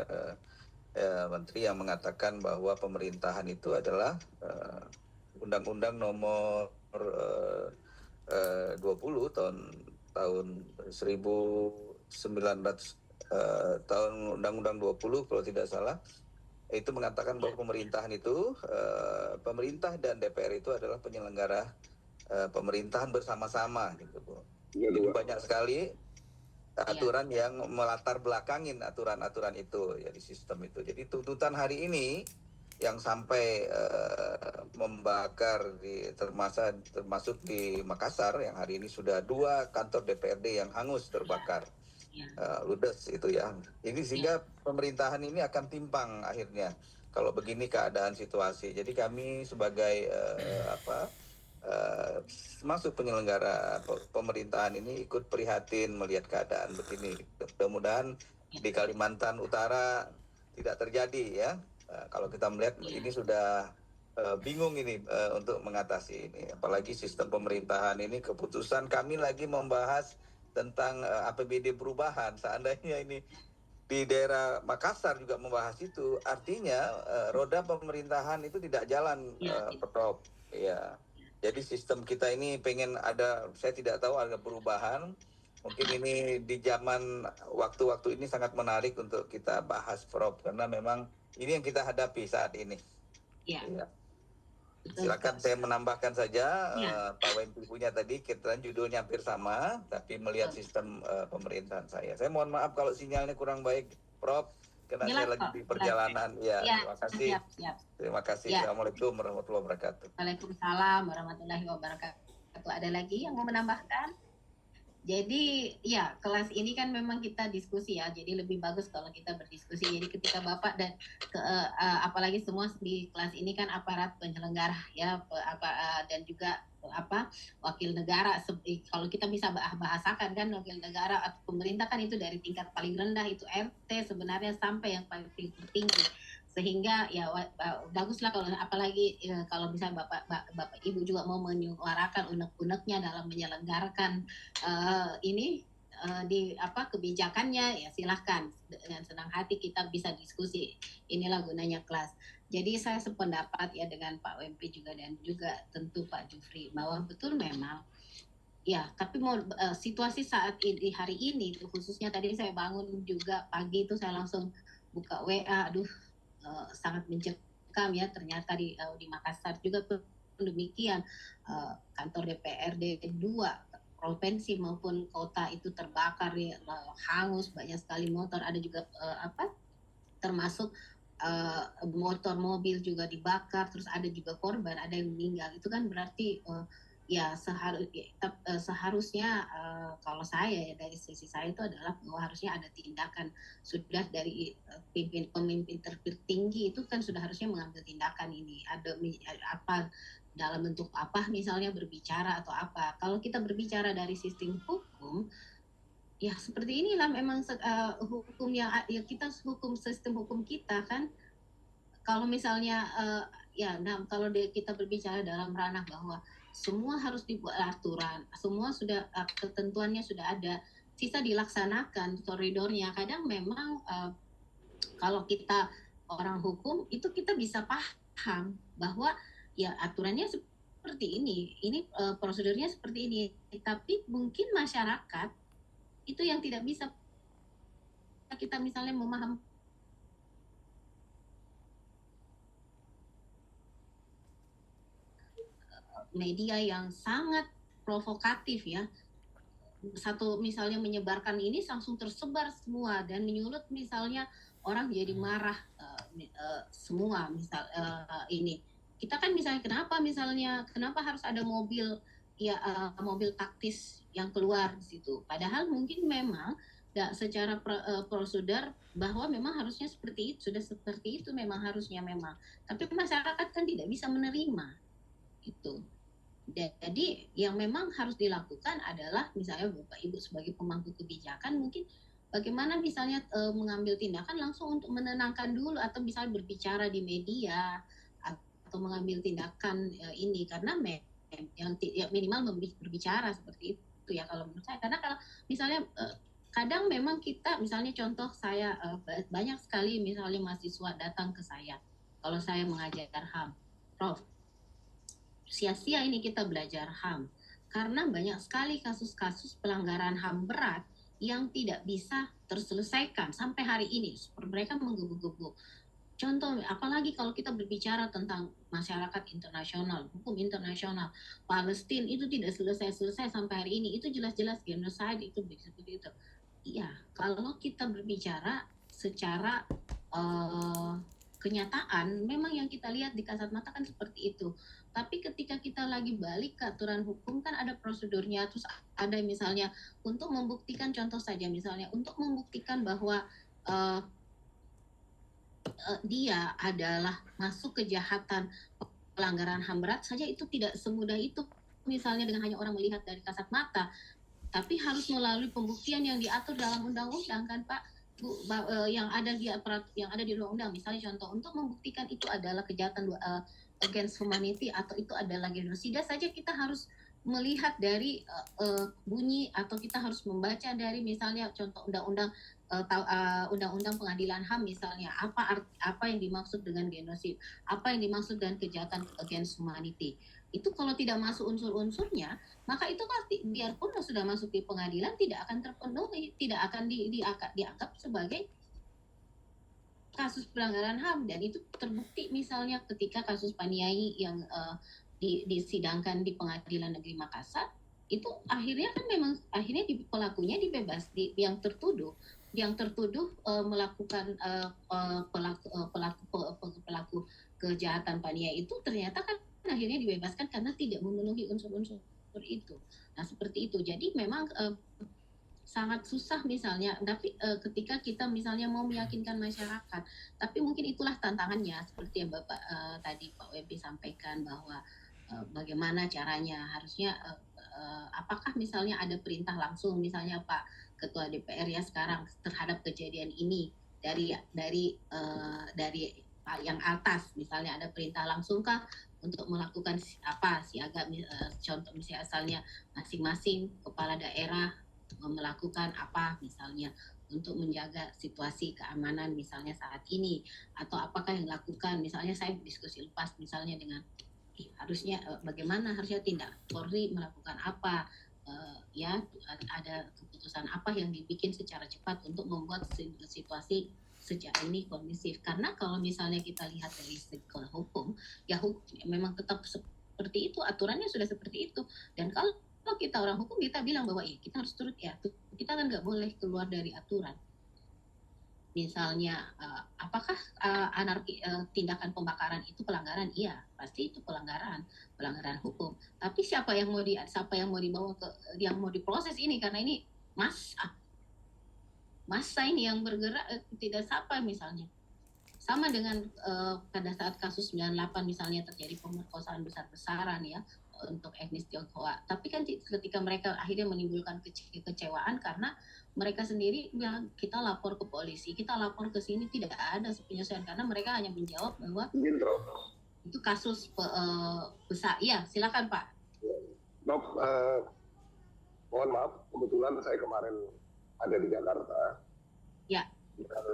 menteri yang mengatakan bahwa pemerintahan itu adalah Undang-Undang nomor 20 tahun 1900 tahun Undang-Undang 20 kalau tidak salah, itu mengatakan bahwa pemerintahan itu pemerintah dan DPR itu adalah penyelenggara pemerintahan bersama-sama gitu Bu. Jadi banyak sekali aturan yang melatar belakangin aturan-aturan itu ya di sistem itu. Jadi tuntutan hari ini yang sampai membakar termasuk di Makassar yang hari ini sudah 2 kantor DPRD yang hangus terbakar. Ludes itu ya. Ini sehingga pemerintahan ini akan timpang akhirnya kalau begini keadaan situasi. Jadi kami sebagai masuk penyelenggara pemerintahan ini ikut prihatin melihat keadaan begini. Mudah-mudahan di Kalimantan Utara tidak terjadi ya. Kalau kita melihat ini sudah bingung ini untuk mengatasi ini. Apalagi sistem pemerintahan ini, keputusan kami lagi membahas tentang APBD perubahan. Seandainya ini di daerah Makassar juga membahas itu, artinya roda pemerintahan itu tidak jalan, Prof. Ya. Jadi sistem kita ini pengen ada, saya tidak tahu ada perubahan. Mungkin ini di zaman waktu-waktu ini sangat menarik untuk kita bahas, Prof. Karena memang ini yang kita hadapi saat ini. Ya. Silakan saya menambahkan saja, Pak Wempi punya tadi, kita judulnya hampir sama, tapi melihat sistem pemerintahan saya. Saya mohon maaf kalau sinyalnya kurang baik, Prof. Karena saya lagi di perjalanan. Terima kasih. Siap. Terima kasih. Assalamualaikum warahmatullahi wabarakatuh. Waalaikumsalam warahmatullahi wabarakatuh. Ada lagi yang mau menambahkan? Jadi ya kelas ini kan memang kita diskusi ya, jadi lebih bagus kalau kita berdiskusi. Jadi ketika Bapak dan apalagi semua di kelas ini kan aparat penyelenggara ya, dan juga wakil negara. Kalau kita bisa bahasakan kan wakil negara atau pemerintah kan itu dari tingkat paling rendah itu RT sebenarnya sampai yang paling tertinggi. sehingga ya baguslah kalau apalagi kalau misalnya bapak ibu juga mau menyuarakan unek-uneknya dalam menyelenggarakan di kebijakannya, ya silahkan, dengan senang hati kita bisa diskusi. Inilah gunanya kelas. Jadi saya sependapat ya dengan Pak WMP juga dan juga tentu Pak Jufri bahwa betul memang ya, tapi mau situasi saat ini hari ini khususnya tadi saya bangun juga pagi itu saya langsung buka WA, aduh sangat mencekam ya, ternyata di Makassar juga pun demikian, kantor DPRD 2 provinsi maupun kota itu terbakar ya, hangus, banyak sekali motor, ada juga termasuk motor mobil juga dibakar, terus ada juga korban, ada yang meninggal. Itu kan berarti ya seharusnya kalau saya ya dari sisi saya itu adalah bahwa harusnya ada tindakan sudah dari pemimpin tertinggi itu kan sudah harusnya mengambil tindakan ini, ada apa dalam bentuk apa misalnya berbicara atau apa. Kalau kita berbicara dari sistem hukum ya seperti inilah memang hukum yang ya kita sistem hukum kita kan, kalau misalnya kalau kita berbicara dalam ranah bahwa semua harus dibuat aturan, semua sudah ketentuannya sudah ada, sisa dilaksanakan koridornya. Kadang memang kalau kita orang hukum itu kita bisa paham bahwa ya aturannya seperti ini prosedurnya seperti ini, tapi mungkin masyarakat itu yang tidak bisa kita misalnya memahami media yang sangat provokatif ya, satu misalnya menyebarkan ini langsung tersebar semua dan menyulut misalnya orang jadi marah semua misal ini kita kan misalnya kenapa harus ada mobil mobil taktis yang keluar di situ, padahal mungkin memang secara prosedur bahwa memang harusnya seperti itu, sudah seperti itu memang harusnya memang, tapi masyarakat kan tidak bisa menerima itu. Jadi yang memang harus dilakukan adalah misalnya Bapak Ibu sebagai pemangku kebijakan mungkin bagaimana misalnya mengambil tindakan langsung untuk menenangkan dulu, atau misalnya berbicara di media atau mengambil tindakan ini, karena yang minimal berbicara seperti itu ya kalau menurut saya. Karena kalau misalnya kadang memang kita misalnya contoh saya banyak sekali misalnya mahasiswa datang ke saya kalau saya mengajar HAM, Prof, sia-sia ini kita belajar HAM karena banyak sekali kasus-kasus pelanggaran HAM berat yang tidak bisa terselesaikan sampai hari ini. Mereka menggebu-gebu. Contoh, apalagi kalau kita berbicara tentang masyarakat internasional, hukum internasional, Palestina itu tidak selesai-selesai sampai hari ini. Itu jelas-jelas genocide, itu seperti itu. Iya, kalau kita berbicara secara kenyataan, memang yang kita lihat di kasat mata kan seperti itu. Tapi ketika kita lagi balik ke aturan hukum kan ada prosedurnya, terus ada misalnya untuk membuktikan, contoh saja misalnya untuk membuktikan bahwa dia adalah masuk kejahatan pelanggaran HAM berat saja, itu tidak semudah itu misalnya dengan hanya orang melihat dari kasat mata, tapi harus melalui pembuktian yang diatur dalam undang-undang kan Pak Bu, yang ada di undang-undang. Misalnya contoh untuk membuktikan itu adalah kejahatan against humanity atau itu adalah genosida saja, kita harus melihat dari bunyi, atau kita harus membaca dari misalnya contoh undang-undang pengadilan HAM misalnya, apa yang dimaksud dengan genosid, apa yang dimaksud dengan kejahatan against humanity. Itu kalau tidak masuk unsur-unsurnya, maka itu biarpun sudah masuk di pengadilan tidak akan terpenuhi, tidak akan dianggap sebagai kasus pelanggaran HAM. Dan itu terbukti misalnya ketika kasus Paniai yang disidangkan di Pengadilan Negeri Makassar, itu akhirnya kan memang pelakunya dibebas, yang tertuduh melakukan pelaku kejahatan Paniai itu ternyata kan akhirnya dibebaskan karena tidak memenuhi unsur-unsur itu. Nah seperti itu. Jadi memang sangat susah misalnya, tapi ketika kita misalnya mau meyakinkan masyarakat, tapi mungkin itulah tantangannya seperti yang Bapak tadi Pak WP sampaikan bahwa bagaimana caranya, harusnya apakah misalnya ada perintah langsung misalnya Pak Ketua DPR ya sekarang terhadap kejadian ini dari yang atas, misalnya ada perintah langsungkah untuk melakukan siaga, contoh misalnya masing-masing kepala daerah melakukan apa misalnya untuk menjaga situasi keamanan misalnya saat ini, atau apakah yang dilakukan misalnya saya diskusi lepas misalnya dengan harusnya bagaimana harusnya tindak Polri melakukan apa, ya ada keputusan apa yang dibikin secara cepat untuk membuat situasi sejak ini kondusif. Karena kalau misalnya kita lihat dari segi hukum, ya memang tetap seperti itu, aturannya sudah seperti itu. Dan kalau kita orang hukum, kita bilang bahwa kita harus turut ya, kita kan nggak boleh keluar dari aturan. Misalnya, apakah tindakan pembakaran itu pelanggaran? Iya, pasti itu pelanggaran hukum. Tapi siapa yang mau dibawa yang mau diproses ini? Karena ini masa ini yang bergerak tidak sapa misalnya. Sama dengan pada saat kasus 98 misalnya terjadi pemerkosaan besar-besaran ya untuk etnis Tionghoa. Tapi kan ketika mereka akhirnya menimbulkan kekecewaan karena mereka sendiri bilang kita lapor ke polisi, kita lapor ke sini, tidak ada penyelesaian karena mereka hanya menjawab bahwa itu kasus besar. Iya, silakan Pak. Dok, mohon maaf, kebetulan saya kemarin ada di Jakarta. Ya. Dan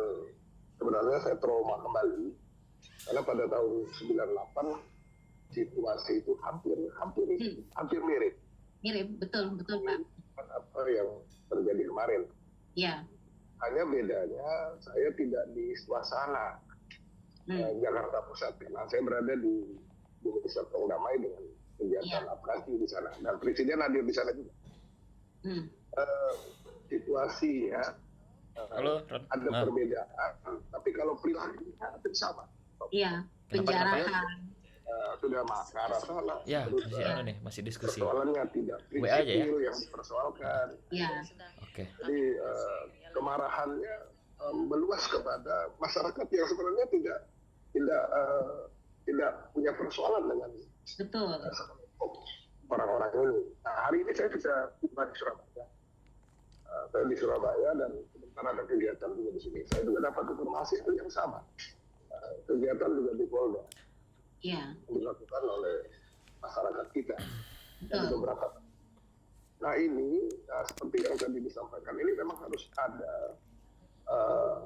sebenarnya saya trauma kembali karena pada tahun 98 situasi itu hampir mirip. Mirip, betul Pak. Apa yang terjadi kemarin. Ya. Hanya bedanya saya tidak di suasana Jakarta Pusat karena saya berada di Serpong Damai dengan kegiatan aplikasi di sana dan Presiden hadir di sana juga. Situasi ya ada perbedaan, tapi kalau perilakunya hampir sama. Iya, penjarahan. Sudah makar sana. Ya, masih diskusi. Persoalannya tidak prinsipil yang dipersoalkan. Iya. Oke. Jadi kemarahannya meluas kepada masyarakat yang sebenarnya tidak punya persoalan dengan orang-orang ini. Nah, hari ini saya bisa tiba di Surabaya. Saya di Surabaya dan sebentar ada kegiatan juga di sini. Saya juga dapat informasi itu yang sama. Kegiatan juga di Polda. Iya. Dilakukan oleh masyarakat kita. Dari beberapa. Nah ini seperti yang tadi disampaikan, ini memang harus ada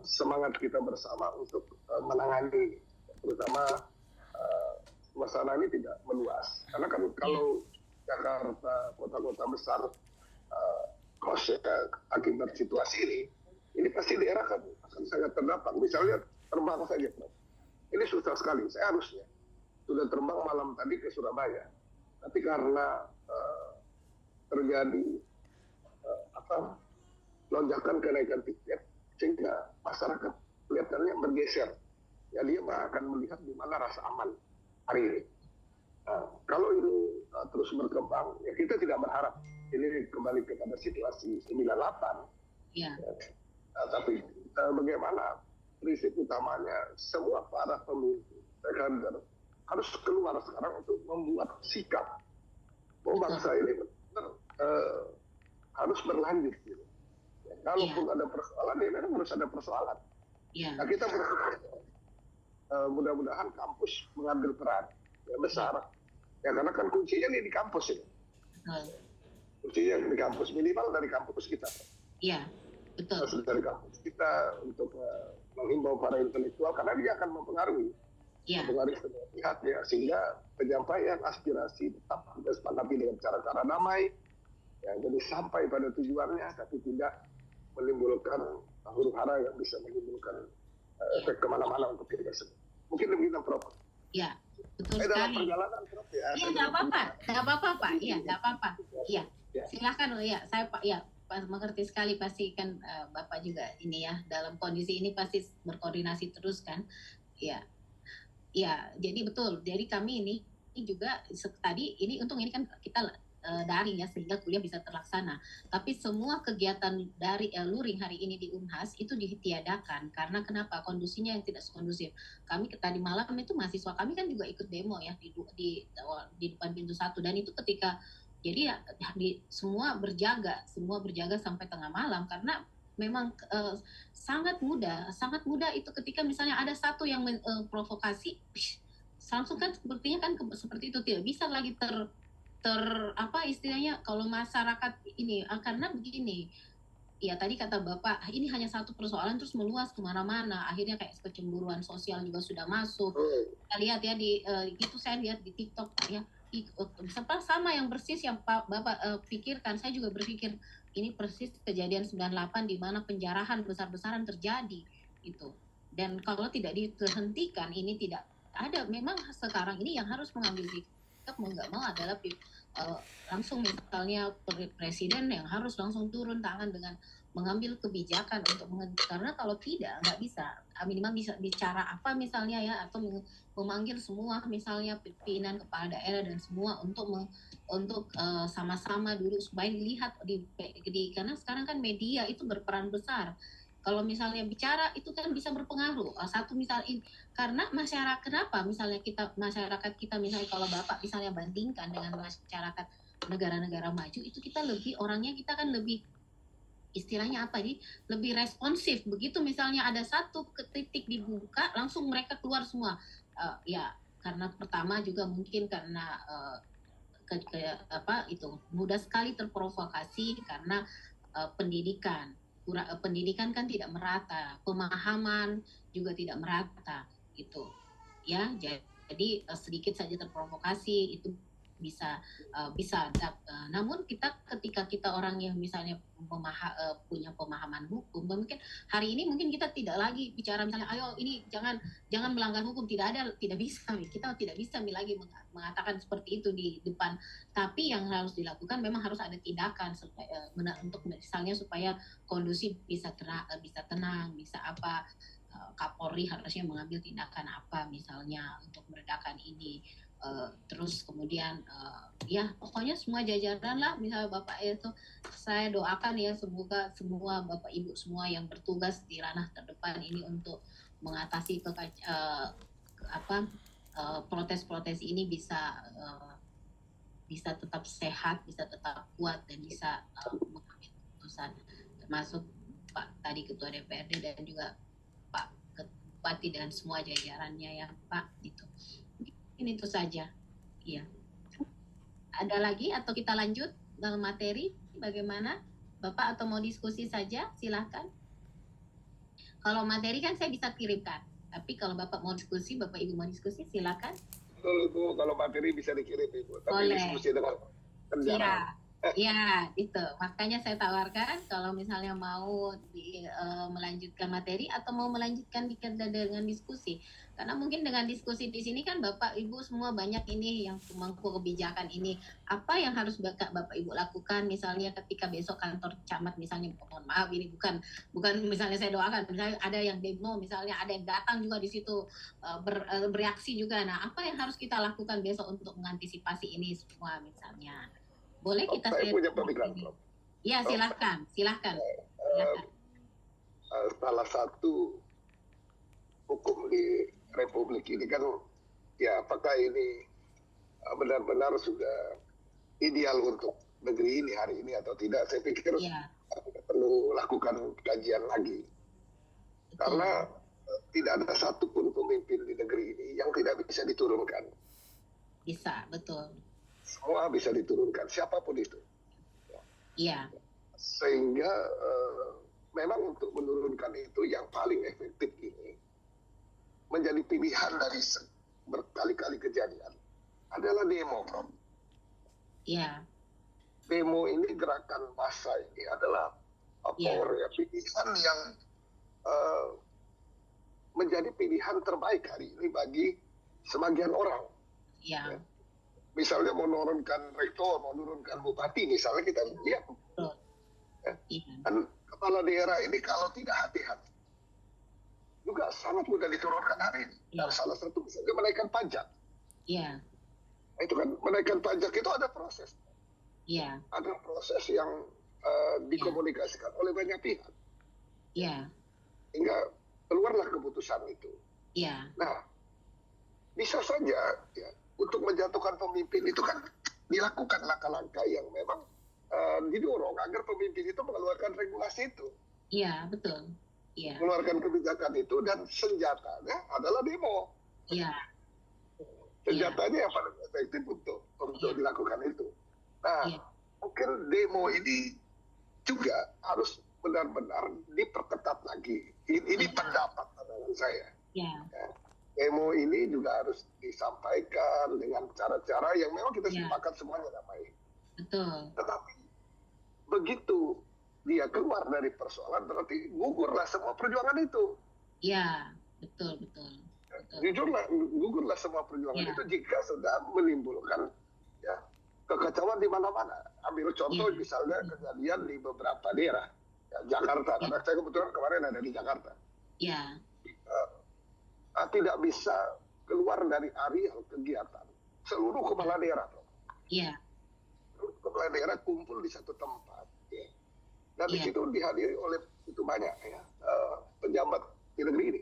semangat kita bersama untuk menangani, terutama masalah ini tidak meluas. Karena kan kalau Jakarta, kota-kota besar, akibat situasi ini pasti daerah akan sangat terdampak. Misalnya terbang saja, ini susah sekali. Saya harusnya sudah terbang malam tadi ke Surabaya, tapi karena terjadi lonjakan kenaikan tiket, sehingga masyarakat kelihatannya bergeser. Ya dia akan melihat di mana rasa aman hari ini. Kalau ini terus berkembang, ya kita tidak berharap ini kembali kepada situasi 98. Ya. Tapi bagaimana prinsip utamanya semua para pemimpin harus keluar sekarang untuk membuat sikap bahwa bangsa ini harus berlanjut. Gitu. Ya, kalaupun ada persoalan, ya memang harus ada persoalan. Ya. Nah, kita bersyukur mudah-mudahan kampus mengambil peran yang besar. Ya karena kan kuncinya nih di kampus ini. Kuncinya di kampus, minimal dari kampus kita. Iya, betul. Harus dari kampus kita untuk menghimbau para intelektual karena dia akan mempengaruhi semua pihak ya, sehingga penyampaian aspirasi tetap disepakati dengan cara-cara damai ya, jadi sampai pada tujuannya tapi tidak menimbulkan huru-hara yang bisa menimbulkan efek kemana-mana untuk kita semua. Mungkin demikian Prof. Ya, betul dalam sekali. perjalanan Prof ya. Iya, nggak apa-apa Pak. Iya, nggak apa-apa. Iya, silakan ya. Saya Pak ya. Mengerti sekali pasti kan Bapak juga ini ya dalam kondisi ini pasti berkoordinasi terus kan. Ya. Ya, jadi betul. Jadi kami ini juga tadi ini untung ini kan kita daring ya sehingga kuliah bisa terlaksana. Tapi semua kegiatan dari luring hari ini di Unhas itu ditiadakan karena kenapa? Kondisinya yang tidak kondusif. Kami tadi malam itu mahasiswa kami kan juga ikut demo ya di depan pintu 1 dan itu ketika jadi ya semua berjaga sampai tengah malam karena memang sangat mudah itu ketika misalnya ada satu yang provokasi, langsung kan sepertinya kan seperti itu tidak bisa lagi apa istilahnya kalau masyarakat ini karena begini. Ya tadi kata Bapak, ini hanya satu persoalan terus meluas kemana-mana. Akhirnya kayak kecemburuan sosial juga sudah masuk. Kita lihat ya itu saya lihat di TikTok ya. Sama yang persis yang Bapak pikirkan, saya juga berpikir ini persis kejadian 98 di mana penjarahan besar-besaran terjadi itu. Dan kalau tidak dihentikan ini tidak ada. Memang sekarang ini yang harus mengambil sikap mau nggak mau adalah langsung misalnya presiden yang harus langsung turun tangan dengan mengambil kebijakan untuk karena kalau tidak nggak bisa minimal bisa bicara apa misalnya ya atau memanggil semua misalnya pimpinan kepala daerah dan semua untuk sama-sama dulu supaya dilihat karena sekarang kan media itu berperan besar. Kalau misalnya bicara itu kan bisa berpengaruh. Satu misal ini karena masyarakat kenapa misalnya masyarakat kita misalnya kalau Bapak misalnya bandingkan dengan masyarakat negara-negara maju itu kita kan lebih istilahnya apa nih lebih responsif. Begitu misalnya ada satu titik dibuka langsung mereka keluar semua. Ya karena pertama juga mungkin karena itu mudah sekali terprovokasi karena pendidikan kan tidak merata, pemahaman juga tidak merata gitu ya. Jadi sedikit saja terprovokasi itu bisa namun ketika kita orang yang misalnya punya pemahaman hukum, mungkin hari ini mungkin kita tidak lagi bicara misalnya ayo ini jangan melanggar hukum, tidak bisa kita tidak bisa lagi mengatakan seperti itu di depan, tapi yang harus dilakukan memang harus ada tindakan supaya untuk misalnya supaya kondusif bisa tenang bisa apa. Kapolri harusnya mengambil tindakan apa misalnya untuk meredakan ini. Terus kemudian ya pokoknya semua jajaran lah misalnya Bapak itu saya doakan ya semoga semua Bapak Ibu semua yang bertugas di ranah terdepan ini untuk mengatasi protes-protes ini bisa tetap sehat, bisa tetap kuat dan bisa mengambil keputusan termasuk Pak tadi Ketua DPRD dan juga Pak Bupati dan semua jajarannya ya Pak itu. Ini itu saja. Iya. Ada lagi atau kita lanjut dalam materi bagaimana? Bapak atau mau diskusi saja? Silakan. Kalau materi kan saya bisa kirimkan. Tapi kalau Bapak mau diskusi, Bapak Ibu mau diskusi, silakan. Betul Ibu, kalau materi bisa dikirim Ibu. Tapi boleh. Diskusi dengan kerjaan. Iya, itu. Makanya saya tawarkan kalau misalnya mau melanjutkan materi atau mau melanjutkan dengan diskusi. Karena mungkin dengan diskusi di sini kan Bapak Ibu semua banyak ini yang pemangku kebijakan ini. Apa yang harus Bapak Ibu lakukan misalnya ketika besok kantor camat misalnya, mohon maaf ini bukan misalnya saya doakan, misalnya ada yang demo, misalnya ada yang datang juga di situ bereaksi juga. Nah, apa yang harus kita lakukan besok untuk mengantisipasi ini semua misalnya? Boleh kita saya punya pemikiran, Prof. Ya, silakan. Salah satu hukum di Republik ini kan, ya apakah ini benar-benar sudah ideal untuk negeri ini hari ini atau tidak? Saya pikir perlu lakukan kajian lagi. Karena tidak ada satupun pemimpin di negeri ini yang tidak bisa diturunkan. Bisa, betul. Semua bisa diturunkan, siapapun itu. Iya. Sehingga memang untuk menurunkan itu yang paling efektif ini menjadi pilihan dari berkali-kali kejadian adalah demo, Prof. Iya. Demo ini gerakan massa ini adalah pilihan yang menjadi pilihan terbaik hari ini bagi sebagian orang. Iya. Misalnya menurunkan rektor, menurunkan bupati, misalnya kita lihat. Dan kepala daerah ini kalau tidak hati-hati, juga sangat mudah diturunkan hari ini. Dan salah satu misalnya menaikkan pajak. Iya. Itu kan menaikkan pajak itu ada proses. Iya. Ada proses yang dikomunikasikan oleh banyak pihak. Iya. Hingga keluarlah keputusan itu. Iya. Nah, bisa saja ya, untuk menjatuhkan pemimpin itu kan dilakukan langkah-langkah yang memang didorong agar pemimpin itu mengeluarkan regulasi itu. Iya, betul. Iya. Mengeluarkan kebijakan itu dan senjatanya adalah demo. Iya. Senjatanya yang paling efektif untuk dilakukan itu. Nah, mungkin demo ini juga harus benar-benar diperketat lagi. Ini pendapat pandangan saya. Ya. Demo ini juga harus disampaikan dengan cara-cara yang memang kita sepakat semuanya damai. Betul. Tetapi begitu dia keluar dari persoalan berarti gugurlah semua perjuangan itu. Iya, betul. Jujurlah, gugurlah semua perjuangan itu jika sudah menimbulkan kekacauan di mana-mana. Ambil contoh misalnya kejadian di beberapa daerah, Jakarta. Karena saya kebetulan kemarin ada di Jakarta. Iya. Tidak bisa keluar dari area kegiatan seluruh kepala daerah. Iya. Kepala daerah kumpul di satu tempat, dan di situ dihadiri oleh itu banyak pejabat di negeri ini.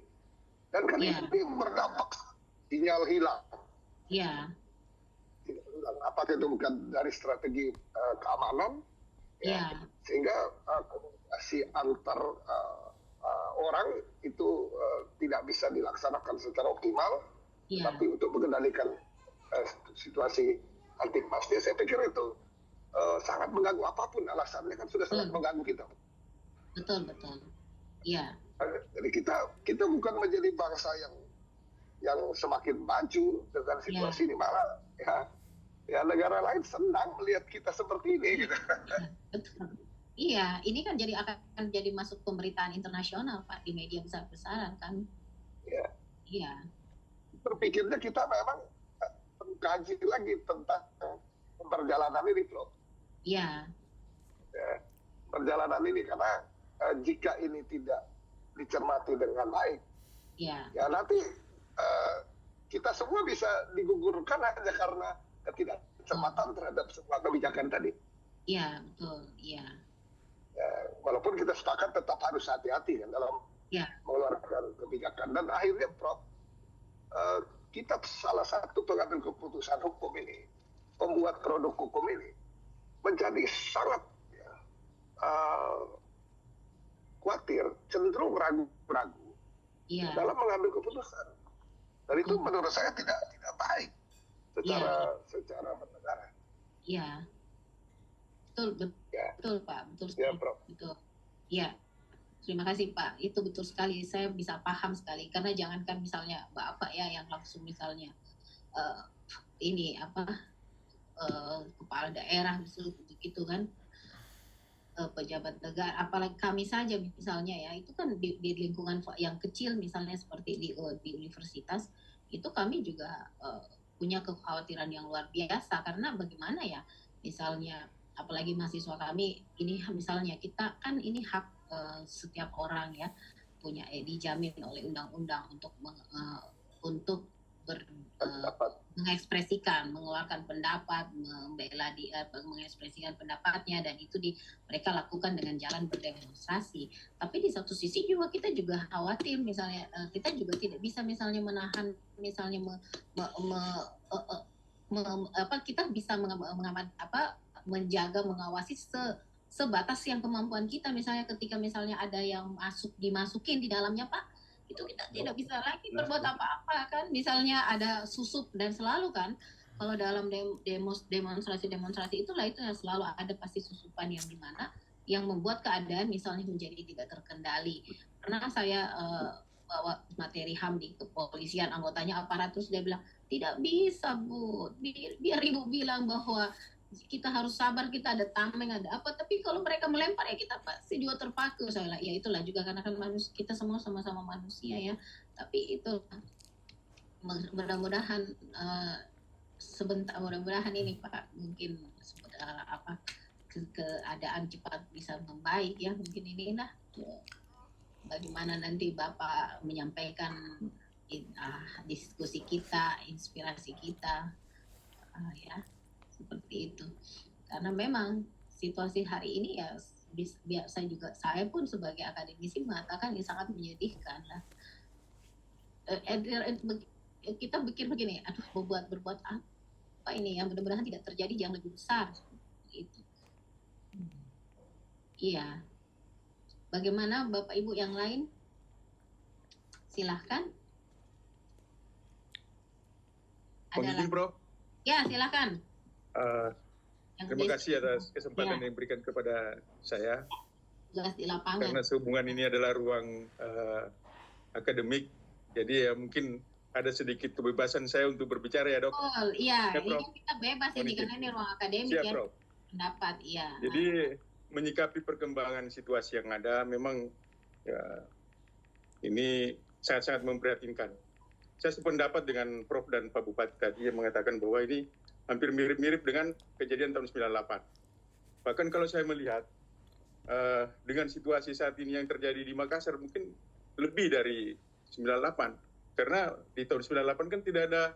Dan kan ini berdampak sinyal hilang. Iya. Apakah itu bukan dari strategi keamanan, sehingga komunikasi antar orang itu tidak bisa dilaksanakan secara optimal, tapi untuk mengendalikan situasi antik pasti, saya pikir itu sangat mengganggu. Apapun alasannya kan sudah sangat mengganggu kita. Betul. Iya. Jadi kita bukan menjadi bangsa yang semakin maju dengan situasi ini, malah ya negara lain senang melihat kita seperti ini. Gitu. Betul. Iya, ini kan akan jadi masuk pemberitaan internasional, Pak, di media besar-besaran kan. Iya. Berpikirnya kita memang mengkaji lagi tentang perjalanan ini, Bro. Iya. Perjalanan ini, karena jika ini tidak dicermati dengan baik, ya nanti kita semua bisa digugurkan hanya karena ketidakcermatan terhadap semua kebijakan tadi. Iya, betul. Iya. Walaupun kita sepakat tetap harus hati-hati kan dalam mengeluarkan kebijakan. Dan akhirnya, Prof, kita salah satu pengambil keputusan hukum ini, pembuat produk hukum ini, menjadi sangat khawatir, cenderung ragu-ragu dalam mengambil keputusan. Dan itu menurut saya tidak baik secara bernegara. Iya. Betul Pak, betul sekali. Betul. Iya. Terima kasih Pak, itu betul sekali. Saya bisa paham sekali, karena jangankan misalnya Bapak yang langsung misalnya kepala daerah gitu kan, pejabat negara, apalagi kami saja misalnya itu kan di lingkungan yang kecil misalnya seperti di universitas, itu kami juga punya kekhawatiran yang luar biasa, karena bagaimana misalnya apalagi mahasiswa kami ini, misalnya kita kan ini hak setiap orang punya dijamin oleh undang-undang untuk mengekspresikan, mengeluarkan pendapat, mengekspresikan pendapatnya, dan itu mereka lakukan dengan jalan berdemonstrasi. Tapi di satu sisi juga kita juga khawatir, misalnya kita juga tidak bisa misalnya menahan, misalnya kita bisa menjaga, mengawasi sebatas yang kemampuan kita. Misalnya ketika misalnya ada yang dimasukin di dalamnya, Pak, itu kita tidak bisa lagi berbuat apa-apa kan. Misalnya ada susup, dan selalu kan kalau dalam demonstrasi itulah itu yang selalu ada pasti susupan yang dimana yang membuat keadaan misalnya menjadi tidak terkendali. Pernah saya bawa materi HAM di kepolisian, anggotanya aparatus, dia bilang tidak bisa Bu, biar Ibu bilang bahwa kita harus sabar, kita ada tameng, ada apa, tapi kalau mereka melempar kita pasti juga terpaku. Saya bilang, ya itulah juga karena kan kita semua sama-sama manusia tapi itu mudah-mudahan mudah-mudahan ini Pak mungkin keadaan cepat bisa membaik mungkin inilah bagaimana nanti Bapak menyampaikan diskusi kita, inspirasi kita seperti itu, karena memang situasi hari ini saya pun sebagai akademisi mengatakan ini sangat menyedihkan lah. Kita pikir begini, berbuat apa ini yang mudah-mudahan tidak terjadi, yang lebih besar itu. Iya, Bagaimana Bapak Ibu yang lain? Silahkan. Mohon izin, Prof. Ya, silahkan. Terima kasih atas kesempatan yang diberikan kepada saya. Tugas di lapangan. Karena sehubungan ini adalah ruang akademik, jadi ya mungkin ada sedikit kebebasan saya untuk berbicara ya, Dok. Oh, iya, Ya, ini Prof. kita bebas ini karena ini ruang akademik Siap, ya. Prof. Pendapat, iya. Jadi menyikapi perkembangan situasi yang ada memang ya, ini sangat-sangat memprihatinkan. Saya sependapat dengan Prof dan Pak Bupati tadi yang mengatakan bahwa ini hampir mirip-mirip dengan kejadian tahun 98. Bahkan kalau saya melihat dengan situasi saat ini yang terjadi di Makassar mungkin lebih dari 98. Karena di tahun 98 kan tidak ada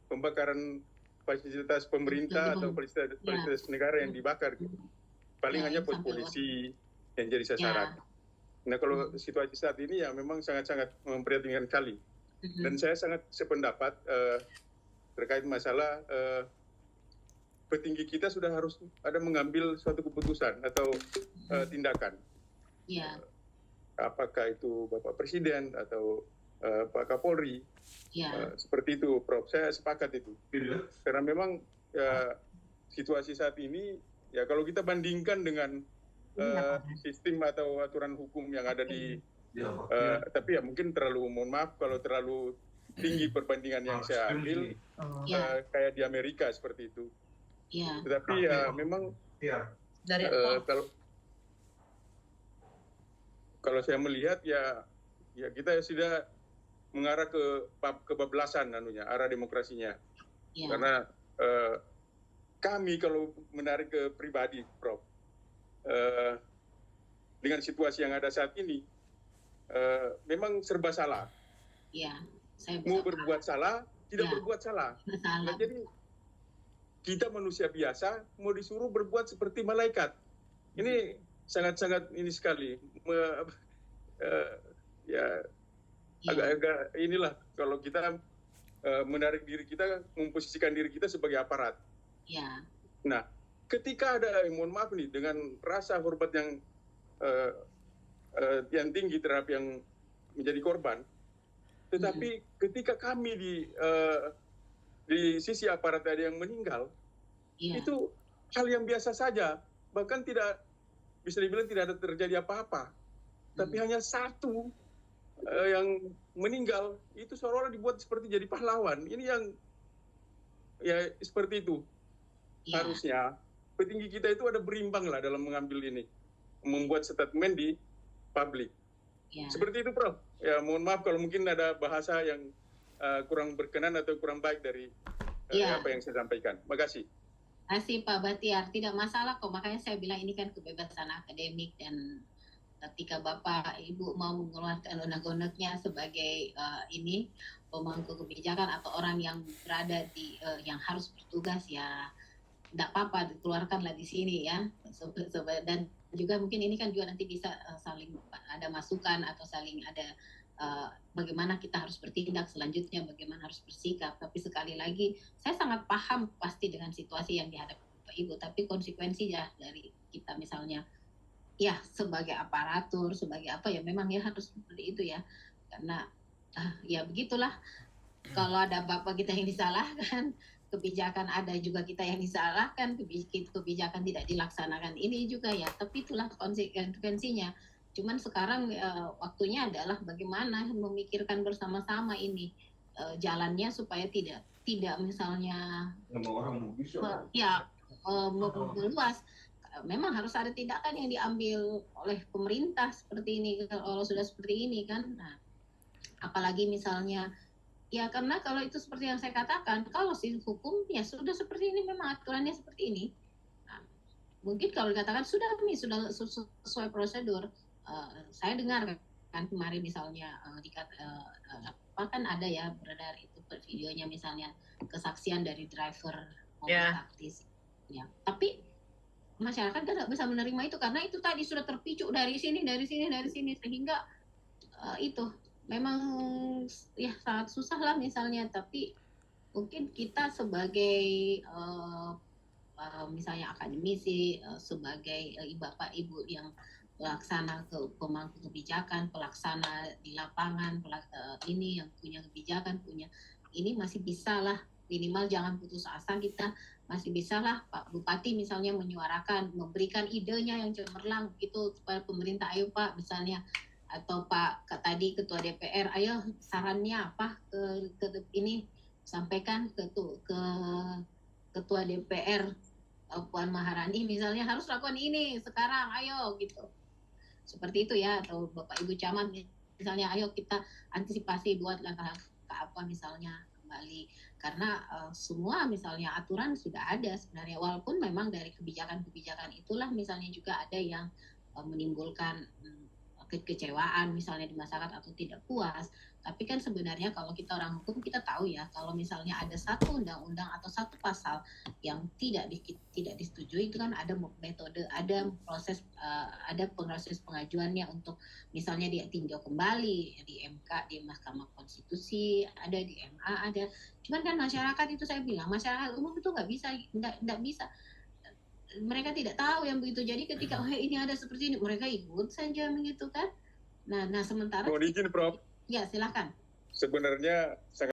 pembakaran fasilitas pemerintah atau fasilitas negara yang dibakar. Gitu. Paling hanya pos polisi yang jadi sasaran. Nah kalau situasi saat ini ya memang sangat-sangat memprihatinkan sekali. Dan saya sangat sependapat terkait masalah petinggi kita sudah harus ada mengambil suatu keputusan atau tindakan. Apakah itu Bapak Presiden atau Pak Kapolri, seperti itu, Prof. Saya sepakat itu. Karena memang situasi saat ini, ya kalau kita bandingkan dengan sistem atau aturan hukum yang ada di, tapi ya mungkin terlalu, mohon maaf kalau terlalu tinggi perbandingan yang saya ambil, kayak di Amerika seperti itu. Tetapi ya memang kalau saya melihat ya kita sudah mengarah ke kebablasan arah demokrasinya. Karena kami kalau menarik ke pribadi, Prof, dengan situasi yang ada saat ini, memang serba salah. Mau berbuat salah, tidak berbuat salah. Nah, jadi kita manusia biasa mau disuruh berbuat seperti malaikat. Ini sangat-sangat ini sekali. Agak-agak inilah kalau kita menarik diri kita, memposisikan diri kita sebagai aparat. Nah, ketika ada, mohon maaf nih, dengan rasa hormat yang tinggi terhadap yang menjadi korban, tetapi ketika kami di sisi aparat ada yang meninggal, itu hal yang biasa saja, bahkan tidak bisa dibilang tidak ada terjadi apa-apa, tapi hanya satu yang meninggal itu seolah-olah dibuat seperti jadi pahlawan. Ini yang ya seperti itu. Harusnya petinggi kita itu ada berimbang lah dalam mengambil ini, membuat statement di publik. Seperti itu, Prof. Ya mohon maaf kalau mungkin ada bahasa yang kurang berkenan atau kurang baik dari apa yang saya sampaikan. Makasih. Terima kasih Pak Batiar. Tidak masalah kok, makanya saya bilang ini kan kebebasan akademik, dan ketika Bapak Ibu mau mengeluarkan undang-undangnya sebagai ini pemangku kebijakan atau orang yang berada di yang harus bertugas, ya tidak apa-apa, dikeluarkanlah di sini ya. Dan juga mungkin ini kan juga nanti bisa saling ada masukan atau saling ada bagaimana kita harus bertindak selanjutnya, bagaimana harus bersikap. Tapi sekali lagi saya sangat paham pasti dengan situasi yang dihadapi Bapak Ibu, tapi konsekuensinya dari kita misalnya ya sebagai aparatur, sebagai apa ya memang ya harus seperti itu ya. Karena ya begitulah, kalau ada Bapak kita yang disalahkan, kebijakan ada juga kita yang disalahkan, kebijakan tidak dilaksanakan ini juga ya, tapi itulah konsekuensinya. Cuman sekarang waktunya adalah bagaimana memikirkan bersama-sama ini jalannya supaya tidak misalnya meluas. Memang harus ada tindakan yang diambil oleh pemerintah seperti ini kalau sudah seperti ini kan. Nah, apalagi misalnya ya karena kalau itu seperti yang saya katakan, kalau si hukum ya sudah seperti ini, memang aturannya seperti ini. Nah, mungkin kalau dikatakan sudah sesuai prosedur, saya dengar kan kemarin misalnya kan ada ya beredar itu videonya misalnya kesaksian dari driver mobil taktis. Ya, tapi masyarakat kan tidak bisa menerima itu karena itu tadi sudah terpicu dari sini sehingga itu memang ya sangat susah lah misalnya. Tapi mungkin kita sebagai misalnya akademisi, sebagai bapak ibu yang pelaksana pemangku kebijakan, pelaksana di lapangan, ini yang punya kebijakan, punya ini masih bisa lah, minimal jangan putus asa, kita masih bisa lah Pak Bupati misalnya menyuarakan, memberikan idenya yang cemerlang gitu supaya pemerintah, ayo Pak misalnya, atau Pak tadi Ketua DPR, ayo sarannya apa ke ini, sampaikan ke Ketua DPR Puan Maharani misalnya harus lakukan ini sekarang, ayo gitu. Seperti itu ya, atau Bapak Ibu Camat misalnya, ayo kita antisipasi buat langkah-langkah apa misalnya kembali. Karena semua misalnya aturan sudah ada sebenarnya, walaupun memang dari kebijakan-kebijakan itulah misalnya juga ada yang menimbulkan kekecewaan misalnya di masyarakat atau tidak puas. Tapi kan sebenarnya kalau kita orang hukum, kita tahu ya, kalau misalnya ada satu undang-undang atau satu pasal yang tidak disetujui, itu kan ada metode, ada proses pengajuannya untuk misalnya ditinjau kembali di MK, di Mahkamah Konstitusi, ada di MA, ada. Cuman kan masyarakat itu, saya bilang masyarakat umum itu nggak bisa. Mereka tidak tahu yang begitu. Jadi ketika ini ada seperti ini, mereka ikut saja begitu kan. Nah sementara. Mohon izin Prof. Ya silakan. Sebenarnya